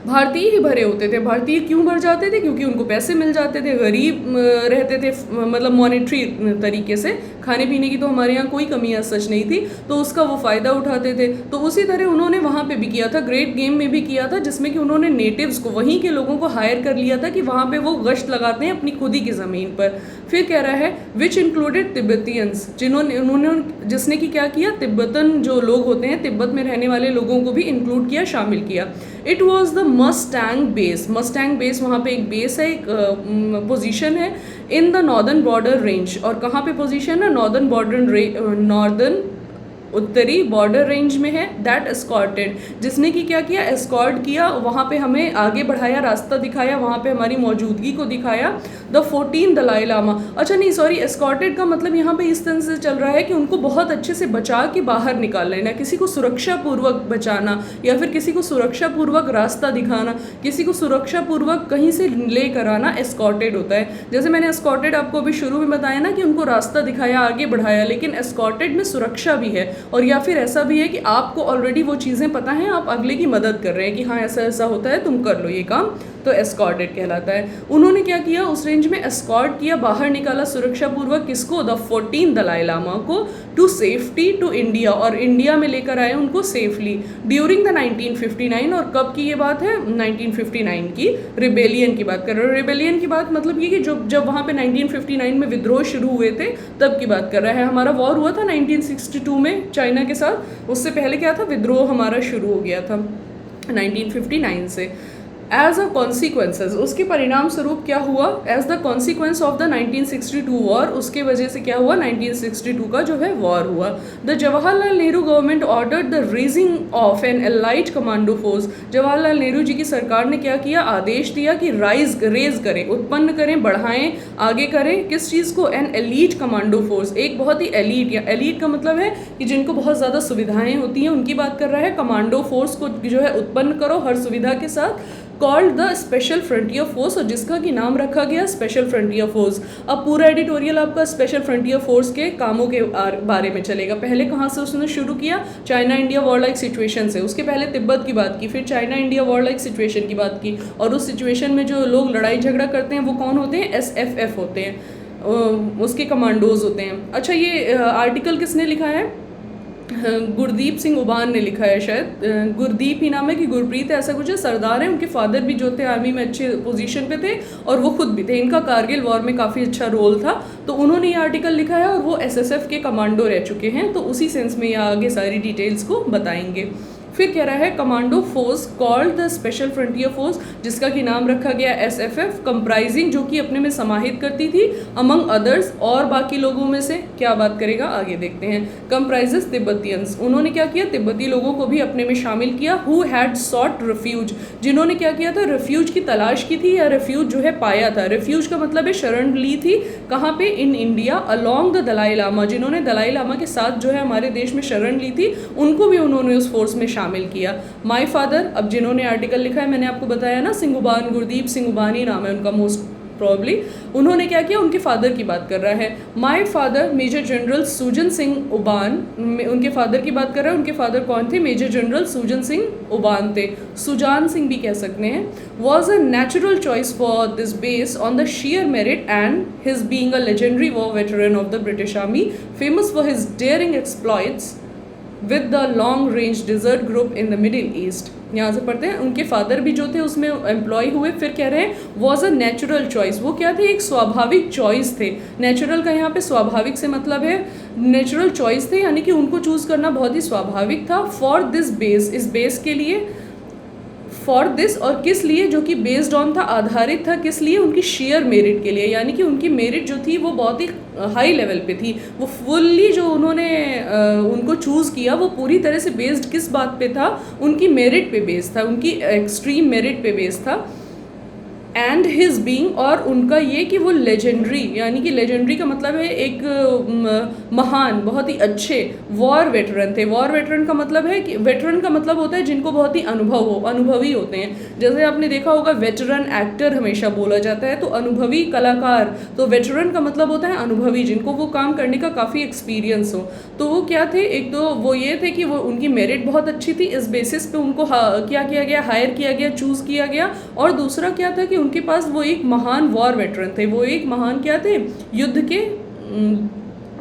भारतीय ही भरे होते थे। भारतीय क्यों भर जाते थे, क्योंकि उनको पैसे मिल जाते थे, गरीब रहते थे, मतलब मॉनेटरी तरीके से, खाने पीने की तो हमारे यहाँ कोई कमी आज सच नहीं थी, तो उसका वो फ़ायदा उठाते थे। तो उसी तरह उन्होंने वहाँ पे भी किया था, ग्रेट गेम में भी किया था, जिसमें कि उन्होंने नेटिव्स को, वहीं के लोगों को हायर कर लिया था कि वहाँ पे वो गश्त लगाते हैं अपनी खुद ही की ज़मीन पर। फिर कह रहा है विच इंक्लूडेड तिब्बतियंस, जिसने कि क्या किया, तिब्बतन जो लोग होते हैं, तिब्बत में रहने वाले लोगों को भी इंक्लूड किया, शामिल किया। It was the Mustang base, Mustang base वहाँ पे एक बेस है, एक पोजीशन है in the northern border range. और कहाँ पे पोजीशन है, नॉर्दर्न उत्तरी बॉर्डर रेंज में है। दैट एस्कॉर्टेड, जिसने कि क्या किया, एस्कॉर्ट किया, वहाँ पे हमें आगे बढ़ाया, रास्ता दिखाया, वहाँ पे हमारी मौजूदगी को दिखाया। द 14 दलाई लामा, अच्छा नहीं सॉरी, एस्कॉर्टेड का मतलब यहाँ पे इस तरह से चल रहा है कि उनको बहुत अच्छे से बचा के बाहर निकाल लेना, किसी को सुरक्षा पूर्वक बचाना, या फिर किसी को सुरक्षा पूर्वक रास्ता दिखाना, किसी को सुरक्षा पूर्वक कहीं से ले कर आना, एस्कॉर्टेड होता है। जैसे मैंने एस्कॉर्टेड आपको अभी शुरू में बताया ना कि उनको रास्ता दिखाया, आगे बढ़ाया, लेकिन एस्कॉर्टेड में सुरक्षा भी है, और या फिर ऐसा भी है कि आपको ऑलरेडी वो चीज़ें पता हैं, आप अगले की मदद कर रहे हैं कि हाँ ऐसा ऐसा होता है, तुम कर लो ये काम, तो एस्कॉर्टेड कहलाता है। उन्होंने क्या किया, उस रेंज में एस्कॉर्ट किया, बाहर निकाला सुरक्षापूर्वक किसको, द 14 दलाई लामा को, टू सेफ्टी टू इंडिया, और इंडिया में लेकर आए उनको सेफली ड्यूरिंग द 1959। और कब की ये बात है, 1959 की, रिबेलियन की बात कर रहे हो। रिबेलियन की बात मतलब ये कि जब वहाँ पे 1959 में विद्रोह शुरू हुए थे तब की बात कर रहा है। हमारा वॉर हुआ था 1962 में चाइना के साथ, उससे पहले क्या था, विद्रोह हमारा शुरू हो गया था 1959 से। एज अ कॉन्सिक्वेंसेज, उसके परिणाम स्वरूप क्या हुआ, as the consequence of the 1962 war, उसके वजह से क्या हुआ, 1962 का जो है वॉर हुआ। The Jawaharlal Nehru government ordered the raising of an elite commando force. Jawaharlal Nehru ji की सरकार ने क्या किया, आदेश दिया कि रेज करें, उत्पन्न करें, बढ़ाएं, आगे करें, किस चीज़ को, एन एलीट कमांडो फोर्स, एक बहुत ही एलीट, या एलीट का मतलब है कि जिनको बहुत ज़्यादा सुविधाएं होती हैं, उनकी बात कर रहा है। कमांडो फोर्स को जो है उत्पन्न करो हर सुविधा के साथ, called the special frontier force, और जिसका कि नाम रखा गया स्पेशल फ्रंटियर फोर्स। अब पूरा एडिटोरियल आपका स्पेशल फ्रंटियर फोर्स के कामों के बारे में चलेगा। पहले कहाँ से उसने शुरू किया, China India war like situation से, उसके पहले तिब्बत की बात की, फिर China India war like situation की बात की, और उस सिचुएशन में जो लोग लड़ाई झगड़ा करते हैं वो कौन होते हैं, SFF होते हैं, उसके कमांडोज होते हैं। अच्छा, ये आर्टिकल किसने लिखा है, गुरदीप सिंह उबान ने लिखा है, शायद गुरदीप ही नाम है कि गुरप्रीत है, ऐसा कुछ है। सरदार हैं, उनके फादर भी जो थे आर्मी में अच्छे पोजीशन पे थे, और वो खुद भी थे, इनका कारगिल वॉर में काफ़ी अच्छा रोल था, तो उन्होंने ये आर्टिकल लिखा है, और वो SSF के कमांडो रह चुके हैं, तो उसी सेंस में ये आगे सारी डिटेल्स को बताएंगे। फिर कह रहा है commando force called the special frontier force, जिसका कि नाम रखा गया SFF, कंप्राइजिंग, जो कि अपने में समाहित करती थी अमंग अदर्स, और बाकी लोगों में से क्या बात करेगा आगे देखते हैं। कंप्राइजेस तिब्बतियंस, उन्होंने क्या किया, तिब्बती लोगों को भी अपने में शामिल किया। हु हैड सॉट रिफ्यूज, जिन्होंने क्या किया था, रिफ्यूज की तलाश की थी, या रिफ्यूज जो है पाया था। रिफ्यूज का मतलब है शरण ली थी, कहाँ पे, in India, along the Dalai Lama, जिन्होंने दलाई लामा के साथ जो है हमारे देश में शरण ली थी, उनको भी उन्होंने उस फोर्स में शामिल किया। माय फादर, अब जिन्होंने आर्टिकल लिखा है, मैंने आपको बताया ना, सिंह उबान, गुरदीप सिंह उबान ही नाम है उनका मोस्ट प्रॉब्ली, उन्होंने क्या किया, उनके फादर की बात कर रहा है। माय फादर मेजर जनरल सुजन सिंह उबान, उनके फादर की बात कर रहा है। उनके फादर कौन थे, मेजर जनरल सुजन सिंह उबान थे, सुजान सिंह भी कह सकते हैं। Was a natural choice for this base on the sheer merit and his being a legendary war veteran of the British Army, famous for his daring exploits with the long range desert group in the Middle East। यहाँ से पढ़ते हैं, उनके father भी जो थे उसमें employ हुए। फिर कह रहे हैं वॉज अ नेचुरल चॉइस, वो क्या थे, एक स्वाभाविक चॉइस थे। नेचुरल का यहाँ पे स्वाभाविक से मतलब है नेचुरल चॉइस थे, यानी कि उनको चूज़ करना बहुत ही स्वाभाविक था। फॉर दिस बेस, इस बेस के लिए, फॉर दिस, और किस लिए, जो कि बेस्ड ऑन था, आधारित था, किस लिए, उनकी शेयर मेरिट के लिए, यानी कि उनकी मेरिट जो थी वो बहुत ही हाई लेवल पे थी। वो फुल्ली जो उन्होंने उनको चूज़ किया वो पूरी तरह से बेस्ड किस बात पे था, उनकी मेरिट पे बेस्ड था, उनकी एक्सट्रीम मेरिट पे बेस्ड था। एंड हिज बीइंग, और उनका ये कि वो लेजेंडरी, यानी कि लेजेंडरी का मतलब है एक महान, बहुत ही अच्छे वॉर वेटरन थे। वॉर वेटरन का मतलब है कि, वेटरन का मतलब होता है जिनको बहुत ही अनुभव हो, अनुभवी होते हैं। जैसे आपने देखा होगा वेटरन एक्टर हमेशा बोला जाता है, तो अनुभवी कलाकार, तो वेटरन का मतलब होता है अनुभवी, जिनको वो काम करने का काफ़ी एक्सपीरियंस हो। तो वो क्या थे, एक तो वो ये थे कि वो उनकी मेरिट बहुत अच्छी थी, इस बेसिस पे उनको क्या किया गया, हायर किया गया, चूज़ किया गया। और दूसरा क्या था कि उनके पास वो एक महान वॉर वेटरन थे, वो एक महान क्या थे, युद्ध के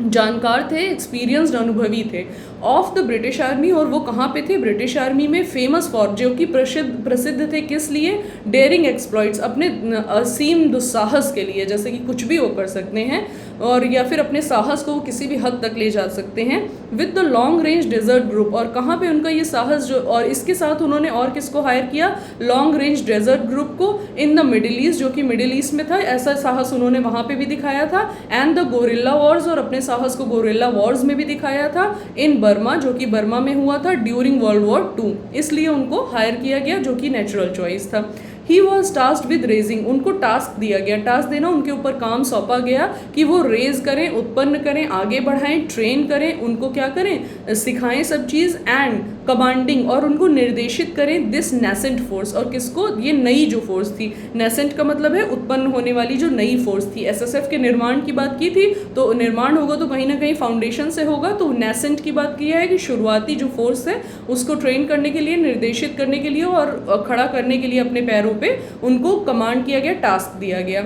जानकार थे, एक्सपीरियंस्ड अनुभवी थे, ऑफ द ब्रिटिश आर्मी। और वो कहाँ पे थे, ब्रिटिश आर्मी में, फेमस फॉर, जो कि प्रसिद्ध थे किस लिए, डेयरिंग एक्सप्लॉइट्स, अपने असीम दुस्साहस के लिए, जैसे कि कुछ भी वो कर सकते हैं, और या फिर अपने साहस को किसी भी हद तक ले जा सकते हैं। With the long range desert group, और कहाँ पे उनका ये साहस जो, और इसके साथ उन्होंने और किसको हायर किया, लॉन्ग रेंज डेजर्ट ग्रुप को, इन द मिडिल ईस्ट, जो कि मिडिल ईस्ट में था, ऐसा साहस उन्होंने वहाँ पे भी दिखाया था। एंड द गोरिल्ला वॉर्स, और अपने साहस को गोरिल्ला वॉर्स में भी दिखाया था। इन बर्मा, जो कि बर्मा में हुआ था ड्यूरिंग वर्ल्ड वॉर 2, इसलिए उनको हायर किया गया, जो कि नेचुरल चॉइस था। He was tasked with raising, उनको टास्क दिया गया, टास्क देना उनके ऊपर काम सौंपा गया कि वो रेज करें, उत्पन्न करें, आगे बढ़ाएं, ट्रेन करें, उनको क्या करें, सिखाएं सब चीज़, एंड कमांडिंग, और उनको निर्देशित करें दिस नेसेंट फोर्स, और किसको, ये नई जो फोर्स थी, नेसेंट का मतलब है उत्पन्न होने वाली जो नई फोर्स थी। एसएसएफ के निर्माण की बात की थी, तो निर्माण होगा तो कहीं ना कहीं फाउंडेशन से होगा, तो नेसेंट की बात की है कि शुरुआती जो फोर्स है उसको ट्रेन करने के लिए, निर्देशित करने के लिए और खड़ा करने के लिए अपने पैरों पे उनको कमांड किया गया, टास्क दिया गया।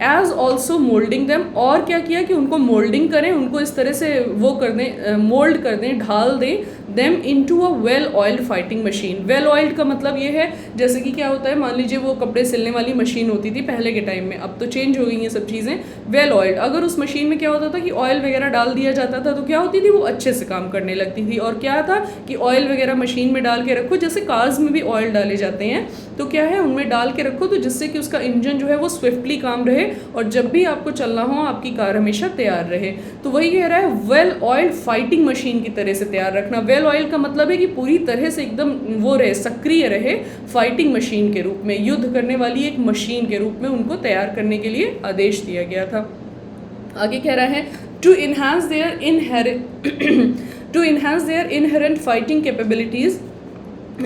एज ऑल्सो मोल्डिंग देम, और क्या किया कि उनको मोल्डिंग करें, उनको इस तरह से वो कर दें, मोल्ड कर दें, ढाल दें them into a well oiled fighting machine. Well oiled का मतलब ये है जैसे कि क्या होता है, मान लीजिए वो कपड़े सिलने वाली मशीन होती थी पहले के टाइम में, अब तो चेंज हो गई ये सब चीज़ें। वेल ऑयल्ड, अगर उस मशीन में क्या होता था कि ऑयल वगैरह डाल दिया जाता था तो क्या होती थी, वो अच्छे से काम करने लगती थी। और क्या था कि ऑयल वगैरह मशीन में डाल के रखो, जैसे कार्स में भी ऑयल डाले जाते हैं, तो क्या है उनमें डाल के रखो, तो जिससे कि उसका इंजन जो है वो स्विफ्टली काम रहे और जब भी आपको चलना हो आपकी कार हमेशा तैयार रहे। तो वही कह रहा है वेल ऑयल्ड फाइटिंग मशीन की तरह से तैयार रखना। वेल ऑयल का मतलब है कि पूरी तरह से एकदम वो रहे, सक्रिय रहे, फाइटिंग मशीन के रूप में, युद्ध करने वाली एक मशीन के रूप में उनको तैयार करने के लिए आदेश दिया गया था। आगे कह रहा है to enhance their inherent fighting capabilities,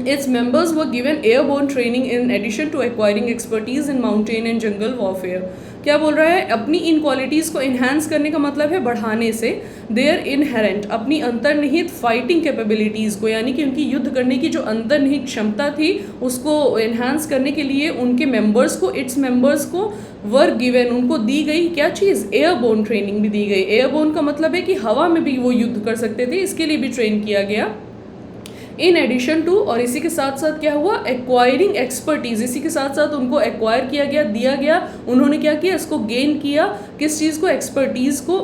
its members were given airborne training in addition to acquiring expertise in mountain and jungle warfare। क्या बोल रहा है, अपनी इन क्वालिटीज़ को इन्हांस करने का मतलब है बढ़ाने से, देयर इनहेरेंट, अपनी अंतर्निहित फाइटिंग कैपेबिलिटीज़ को, यानी कि उनकी युद्ध करने की जो अंतर्निहित क्षमता थी उसको इन्हांस करने के लिए उनके मेंबर्स को, इट्स मेंबर्स को वर गिवन, उनको दी गई क्या चीज़, एयरबोर्न ट्रेनिंग भी दी गई। एयरबोर्न का मतलब है कि हवा में भी वो युद्ध कर सकते थे, इसके लिए भी ट्रेन किया गया। इन एडिशन टू, और इसी के साथ साथ क्या हुआ, एक्वायरिंग एक्सपर्टीज, इसी के साथ साथ उनको एक्वायर किया गया, दिया गया, उन्होंने क्या किया, इसको गेन किया, किस चीज़ को, एक्सपर्टीज़ को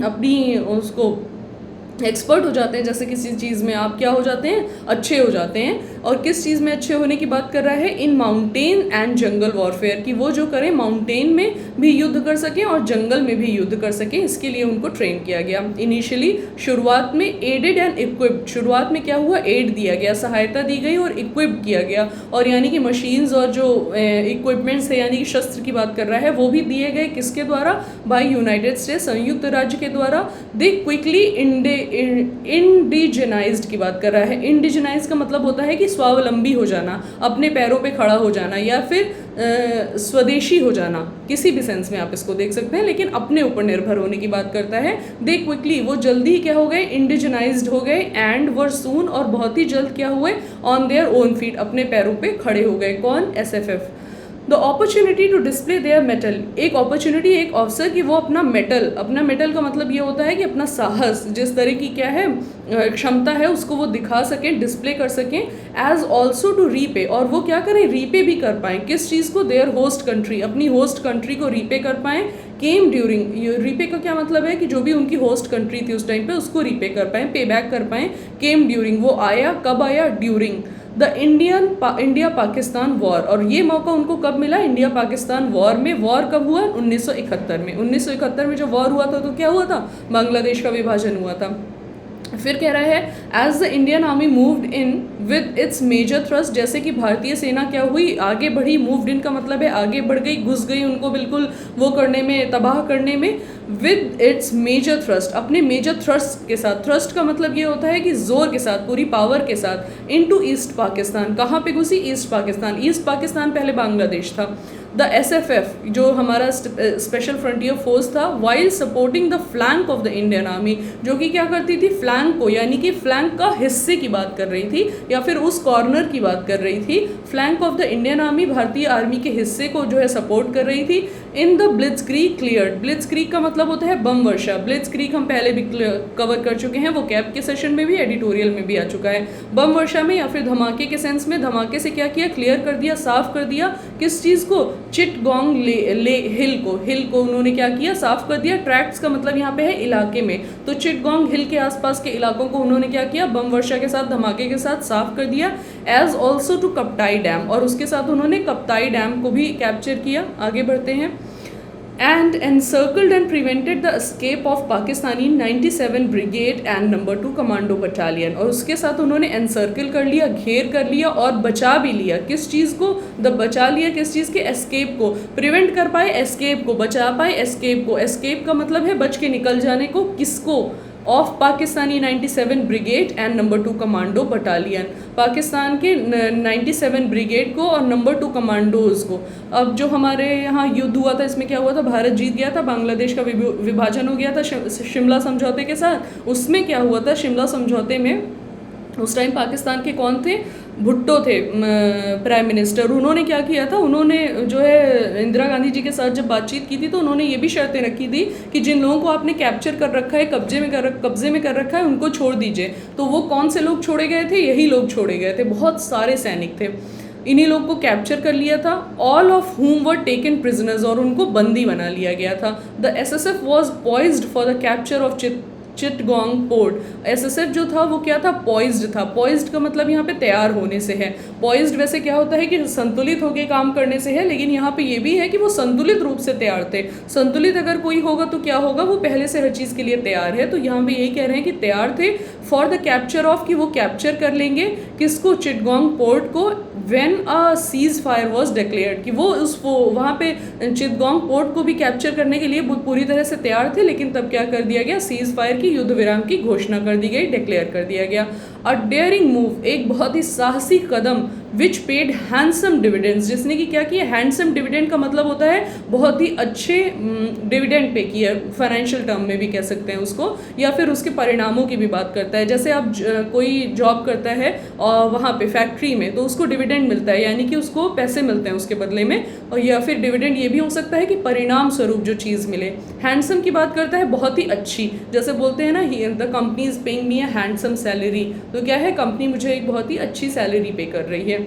अपनी उसको एक्सपर्ट हो जाते हैं, जैसे किसी चीज़ में आप क्या हो जाते हैं, अच्छे हो जाते हैं। और किस चीज़ में अच्छे होने की बात कर रहा है, in mountain and jungle warfare, कि वो जो करें माउंटेन में भी युद्ध कर सकें और जंगल में भी युद्ध कर सकें, इसके लिए उनको ट्रेन किया गया। इनिशियली शुरुआत में एडेड एंड इक्विप्ड, शुरुआत में क्या हुआ, एड दिया गया, सहायता दी गई और इक्विप्ड किया गया, और यानी कि मशीन्स और जो इक्विपमेंट्स है यानी कि शस्त्र की बात कर रहा है वो भी दिए गए, किसके द्वारा, बाय यूनाइटेड स्टेट्स, संयुक्त राज्य के द्वारा। दे क्विकली इंडिजनाइज्ड की बात कर रहा है। इंडिजनाइज का मतलब होता है कि स्वावलंबी हो जाना, अपने पैरों पे खड़ा हो जाना, या फिर स्वदेशी हो जाना, किसी भी सेंस में आप इसको देख सकते हैं, लेकिन अपने ऊपर निर्भर होने की बात करता है। दे क्विकली, वो जल्दी ही क्या हो गए, इंडिजनाइज्ड हो गए, एंड वर सून, और बहुत ही जल्द क्या हुए, ऑन देयर ओन फीट, अपने पैरों पे खड़े हो गए। कौन, SFF. The opportunity to display their mettle, एक अपॉर्चुनिटी, एक अवसर कि वो अपना मेटल का मतलब ये होता है कि अपना साहस, जिस तरह की क्या है क्षमता है उसको वो दिखा सकें, डिस्प्ले कर सकें। एज ऑल्सो टू रीपे, और वो क्या करें, रीपे भी कर पाएँ, किस चीज़ को, देयर होस्ट कंट्री, अपनी होस्ट कंट्री को रीपे कर पाएँ। केम ड्यूरिंग, रीपे का क्या मतलब है कि जो भी उनकी होस्ट कंट्री थी उस टाइम पे उसको रीपे कर पाएँ, पे बैक कर पाएँ। केम ड्यूरिंग, वो आया, कब आया, during the India Pakistan war, और ये मौका उनको कब मिला, इंडिया पाकिस्तान वॉर में। वॉर कब हुआ, 1971 में। 1971 में जो वॉर हुआ था तो क्या हुआ था, बांग्लादेश का विभाजन हुआ था। फिर कह रहा है as the Indian army moved in with its major thrust, जैसे कि भारतीय सेना क्या हुई, आगे बढ़ी। मूव्ड इन का मतलब है आगे बढ़ गई, घुस गई, उनको बिल्कुल वो करने में, तबाह करने में। विद इट्स मेजर थ्रस्ट, अपने मेजर थ्रस्ट के साथ, थ्रस्ट का मतलब ये होता है कि जोर के साथ, पूरी पावर के साथ। इनटू ईस्ट पाकिस्तान, कहाँ पे घुसी, ईस्ट पाकिस्तान। ईस्ट पाकिस्तान पहले बांग्लादेश था। द एसएफएफ, जो हमारा स्पेशल फ्रंटियर फोर्स था, while supporting the flank of the Indian army, जो कि क्या करती थी, फ्लैंक को, यानी कि फ्लैंक का हिस्से की बात कर रही थी, या फिर उस कॉर्नर की बात कर रही थी। Flank of the Indian army, भारतीय आर्मी के हिस्से को जो है सपोर्ट कर रही थी। इन द ब्लिट्जक्रीग क्लियर्ड, ब्लिट्जक्रीग का मतलब होता है बम वर्षा। ब्लिट्जक्रीग हम पहले भी कवर कर चुके हैं, वो कैप के सेशन में भी, एडिटोरियल में भी आ चुका है। बम वर्षा में या फिर धमाके के सेंस में, धमाके से क्या किया, क्लियर कर दिया, साफ कर दिया, किस चीज़ को, चिटगोंग हिल को उन्होंने क्या किया, साफ कर दिया। ट्रैक्ट्स का मतलब यहाँ पे है इलाके में, तो चिटगोंग हिल के आसपास के इलाकों को उन्होंने क्या किया, बम वर्षा के साथ, धमाके के साथ साफ कर दिया। As also to Kaptai dam, और उसके साथ उन्होंने कप्ताई डैम को भी कैप्चर किया। आगे बढ़ते हैं। and encircled and prevented the escape of Pakistani 97 brigade and number 2 commando battalion. और उसके साथ उन्होंने एनसर्कल कर लिया, घेर कर लिया और बचा भी लिया। किस चीज़ को? बचा लिया किस चीज़ के? एस्केप को। प्रिवेंट कर पाए एस्केप को, बचा पाए एस्केप को। एस्केप का मतलब है बच के निकल जाने को। किसको? Of Pakistani 97 brigade and number 2 commando battalion, Pakistan के 97 ब्रिगेड को और नंबर 2 कमांडोज को। अब जो हमारे यहाँ युद्ध हुआ था, इसमें क्या हुआ था? भारत जीत गया था, बांग्लादेश का विभाजन हो गया था शिमला समझौते के साथ। उसमें क्या हुआ था? शिमला समझौते में उस टाइम पाकिस्तान के कौन थे? भुट्टो थे प्राइम मिनिस्टर। उन्होंने क्या किया था? उन्होंने जो है इंदिरा गांधी जी के साथ जब बातचीत की थी तो उन्होंने ये भी शर्तें रखी थी कि जिन लोगों को आपने कैप्चर कर रखा है, कब्जे में कर रखा है, उनको छोड़ दीजिए। तो वो कौन से लोग छोड़े गए थे? यही लोग छोड़े गए थे। बहुत सारे सैनिक थे, इन्हीं लोग को कैप्चर कर लिया था। ऑल ऑफ हुम वर टेकन प्रिजनर्स, और उनको बंदी बना लिया गया था। The SSF was poised for the capture of Chittagong port. SSF जो था वो क्या था? पॉइज्ड था। पॉइज्ड का मतलब यहाँ पे तैयार होने से है। पॉइज्ड वैसे क्या होता है कि संतुलित होकर काम करने से है, लेकिन यहाँ पे ये भी है कि वो संतुलित रूप से तैयार थे। संतुलित अगर कोई होगा तो क्या होगा? वो पहले से हर चीज़ के लिए तैयार है। तो यहाँ पे यही कह रहे हैं कि तैयार थे फॉर द कैप्चर ऑफ, कि वो कैप्चर कर लेंगे किसको? चिटगोंग पोर्ट को। When a cease fire was declared, कि वो वहाँ पे चिटगोंग पोर्ट को भी कैप्चर करने के लिए पूरी तरह से तैयार थे, लेकिन तब क्या कर दिया गया? सीज फायर की, युद्ध विराम की घोषणा कर दी गई, डिक्लेयर कर दिया गया। अ डेयरिंग मूव, एक बहुत ही साहसी कदम, विच पेड हैंडसम डिविडेंड्स, जिसने कि क्या किया? हैंडसम डिविडेंड का मतलब होता है बहुत ही अच्छे डिविडेंड पे किया, फाइनेंशियल टर्म में भी कह सकते हैं उसको, या फिर उसके परिणामों की भी बात करता है। जैसे आप कोई जॉब करता है और वहाँ पे फैक्ट्री में, तो उसको डिविडेंड मिलता है, यानी कि उसको पैसे मिलते हैं उसके बदले में। और या फिर डिविडेंड ये भी हो सकता है कि परिणाम स्वरूप जो चीज़ मिले। हैंडसम की बात करता है बहुत ही अच्छी, जैसे बोलते हैं ना, the company is paying me a handsome salary, तो क्या है? कंपनी मुझे एक बहुत ही अच्छी सैलरी पे कर रही है।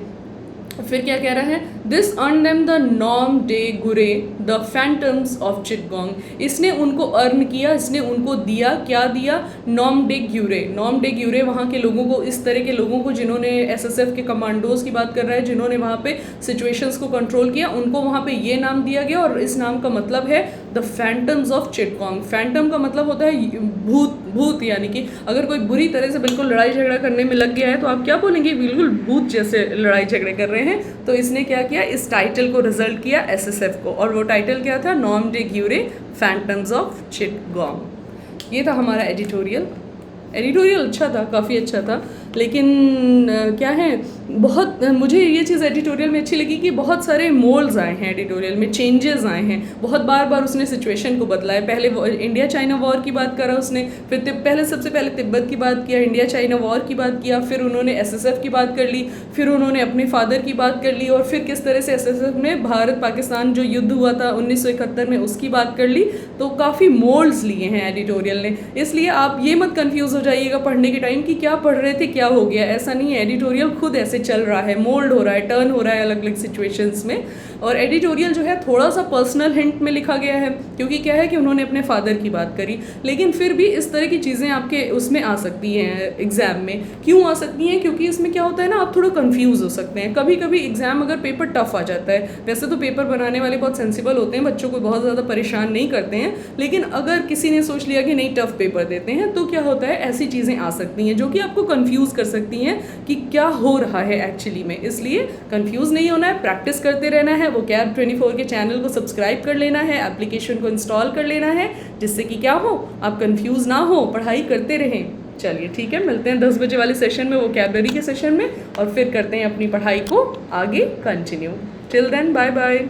फिर क्या कह रहा है? This earn them the nom de guerre the phantoms of Chittagong, इसने उनको अर्न किया, इसने उनको दिया। क्या दिया? नॉम डे ग्यूरे। नॉम डे ग्यूरे वहाँ के लोगों को, इस तरह के लोगों को जिन्होंने एसएसएफ के कमांडोज की बात कर रहा है, जिन्होंने वहाँ पे सिचुएशंस को कंट्रोल किया, उनको वहाँ पे ये नाम दिया गया। और इस नाम का मतलब है the phantoms of Chittagong. Phantom का मतलब होता है भूत। भूत यानी कि अगर कोई बुरी तरह से बिल्कुल लड़ाई झगड़ा करने में लग गया है तो आप क्या बोलेंगे? बिल्कुल भूत जैसे लड़ाई झगड़े कर रहे हैं। तो इसने क्या किया? इस टाइटल को रिजल्ट किया एसएसएफ को, और वो टाइटल क्या था? नॉम डे ग्यूरे फैंटम्स ऑफ चिटगोंग। ये था हमारा एडिटोरियल। अच्छा था, काफ़ी अच्छा था, लेकिन क्या है, बहुत मुझे ये चीज़ एडिटोरियल में अच्छी लगी कि बहुत सारे मोल्स आए हैं एडिटोरियल में, चेंजेस आए हैं। बहुत बार उसने सिचुएशन को बदला है। पहले इंडिया चाइना वॉर की बात करा उसने, फिर सबसे पहले तिब्बत की बात किया, इंडिया चाइना वॉर की बात किया, फिर उन्होंने एसएसएफ की बात कर ली, फिर उन्होंने अपने फादर की बात कर ली, और फिर किस तरह से एसएसएफ ने भारत पाकिस्तान जो युद्ध हुआ था 1971 में उसकी बात कर ली। तो काफ़ी मोल्ड्स लिए हैं एडिटोरियल ने। इसलिए आप ये मत कन्फ्यूज़ हो जाइएगा पढ़ने के टाइम कि क्या पढ़ रहे थे, क्या हो गया। ऐसा नहीं है, एडिटोरियल खुद ऐसे चल रहा है, मोल्ड हो रहा है, टर्न हो रहा है अलग अलग सिचुएशंस में। और एडिटोरियल जो है थोड़ा सा पर्सनल हिंट में लिखा गया है, क्योंकि क्या है कि उन्होंने अपने फादर की बात करी, लेकिन फिर भी इस तरह की चीज़ें आपके उसमें आ सकती हैं एग्ज़ाम में। क्यों आ सकती हैं? क्योंकि इसमें क्या होता है ना, आप थोड़ा कंफ्यूज हो सकते हैं। कभी कभी एग्ज़ाम अगर पेपर टफ आ जाता है, वैसे तो पेपर बनाने वाले बहुत सेंसिबल होते हैं, बच्चों को बहुत ज़्यादा परेशान नहीं करते हैं, लेकिन अगर किसी ने सोच लिया कि नहीं टफ पेपर देते हैं, तो क्या होता है, ऐसी चीज़ें आ सकती हैं जो कि आपको कंफ्यूज कर सकती हैं कि क्या हो रहा है एक्चुअली में। इसलिए कंफ्यूज नहीं होना है, प्रैक्टिस करते रहना है। vocab 24 के चैनल को सब्सक्राइब कर लेना है, एप्लीकेशन को इंस्टॉल कर लेना है, जिससे कि क्या हो, आप कंफ्यूज ना हो, पढ़ाई करते रहें। चलिए ठीक है, मिलते हैं 10 बजे वाले सेशन में, vocabulary के सेशन में, और फिर करते हैं अपनी पढ़ाई को आगे continue. Till then bye bye.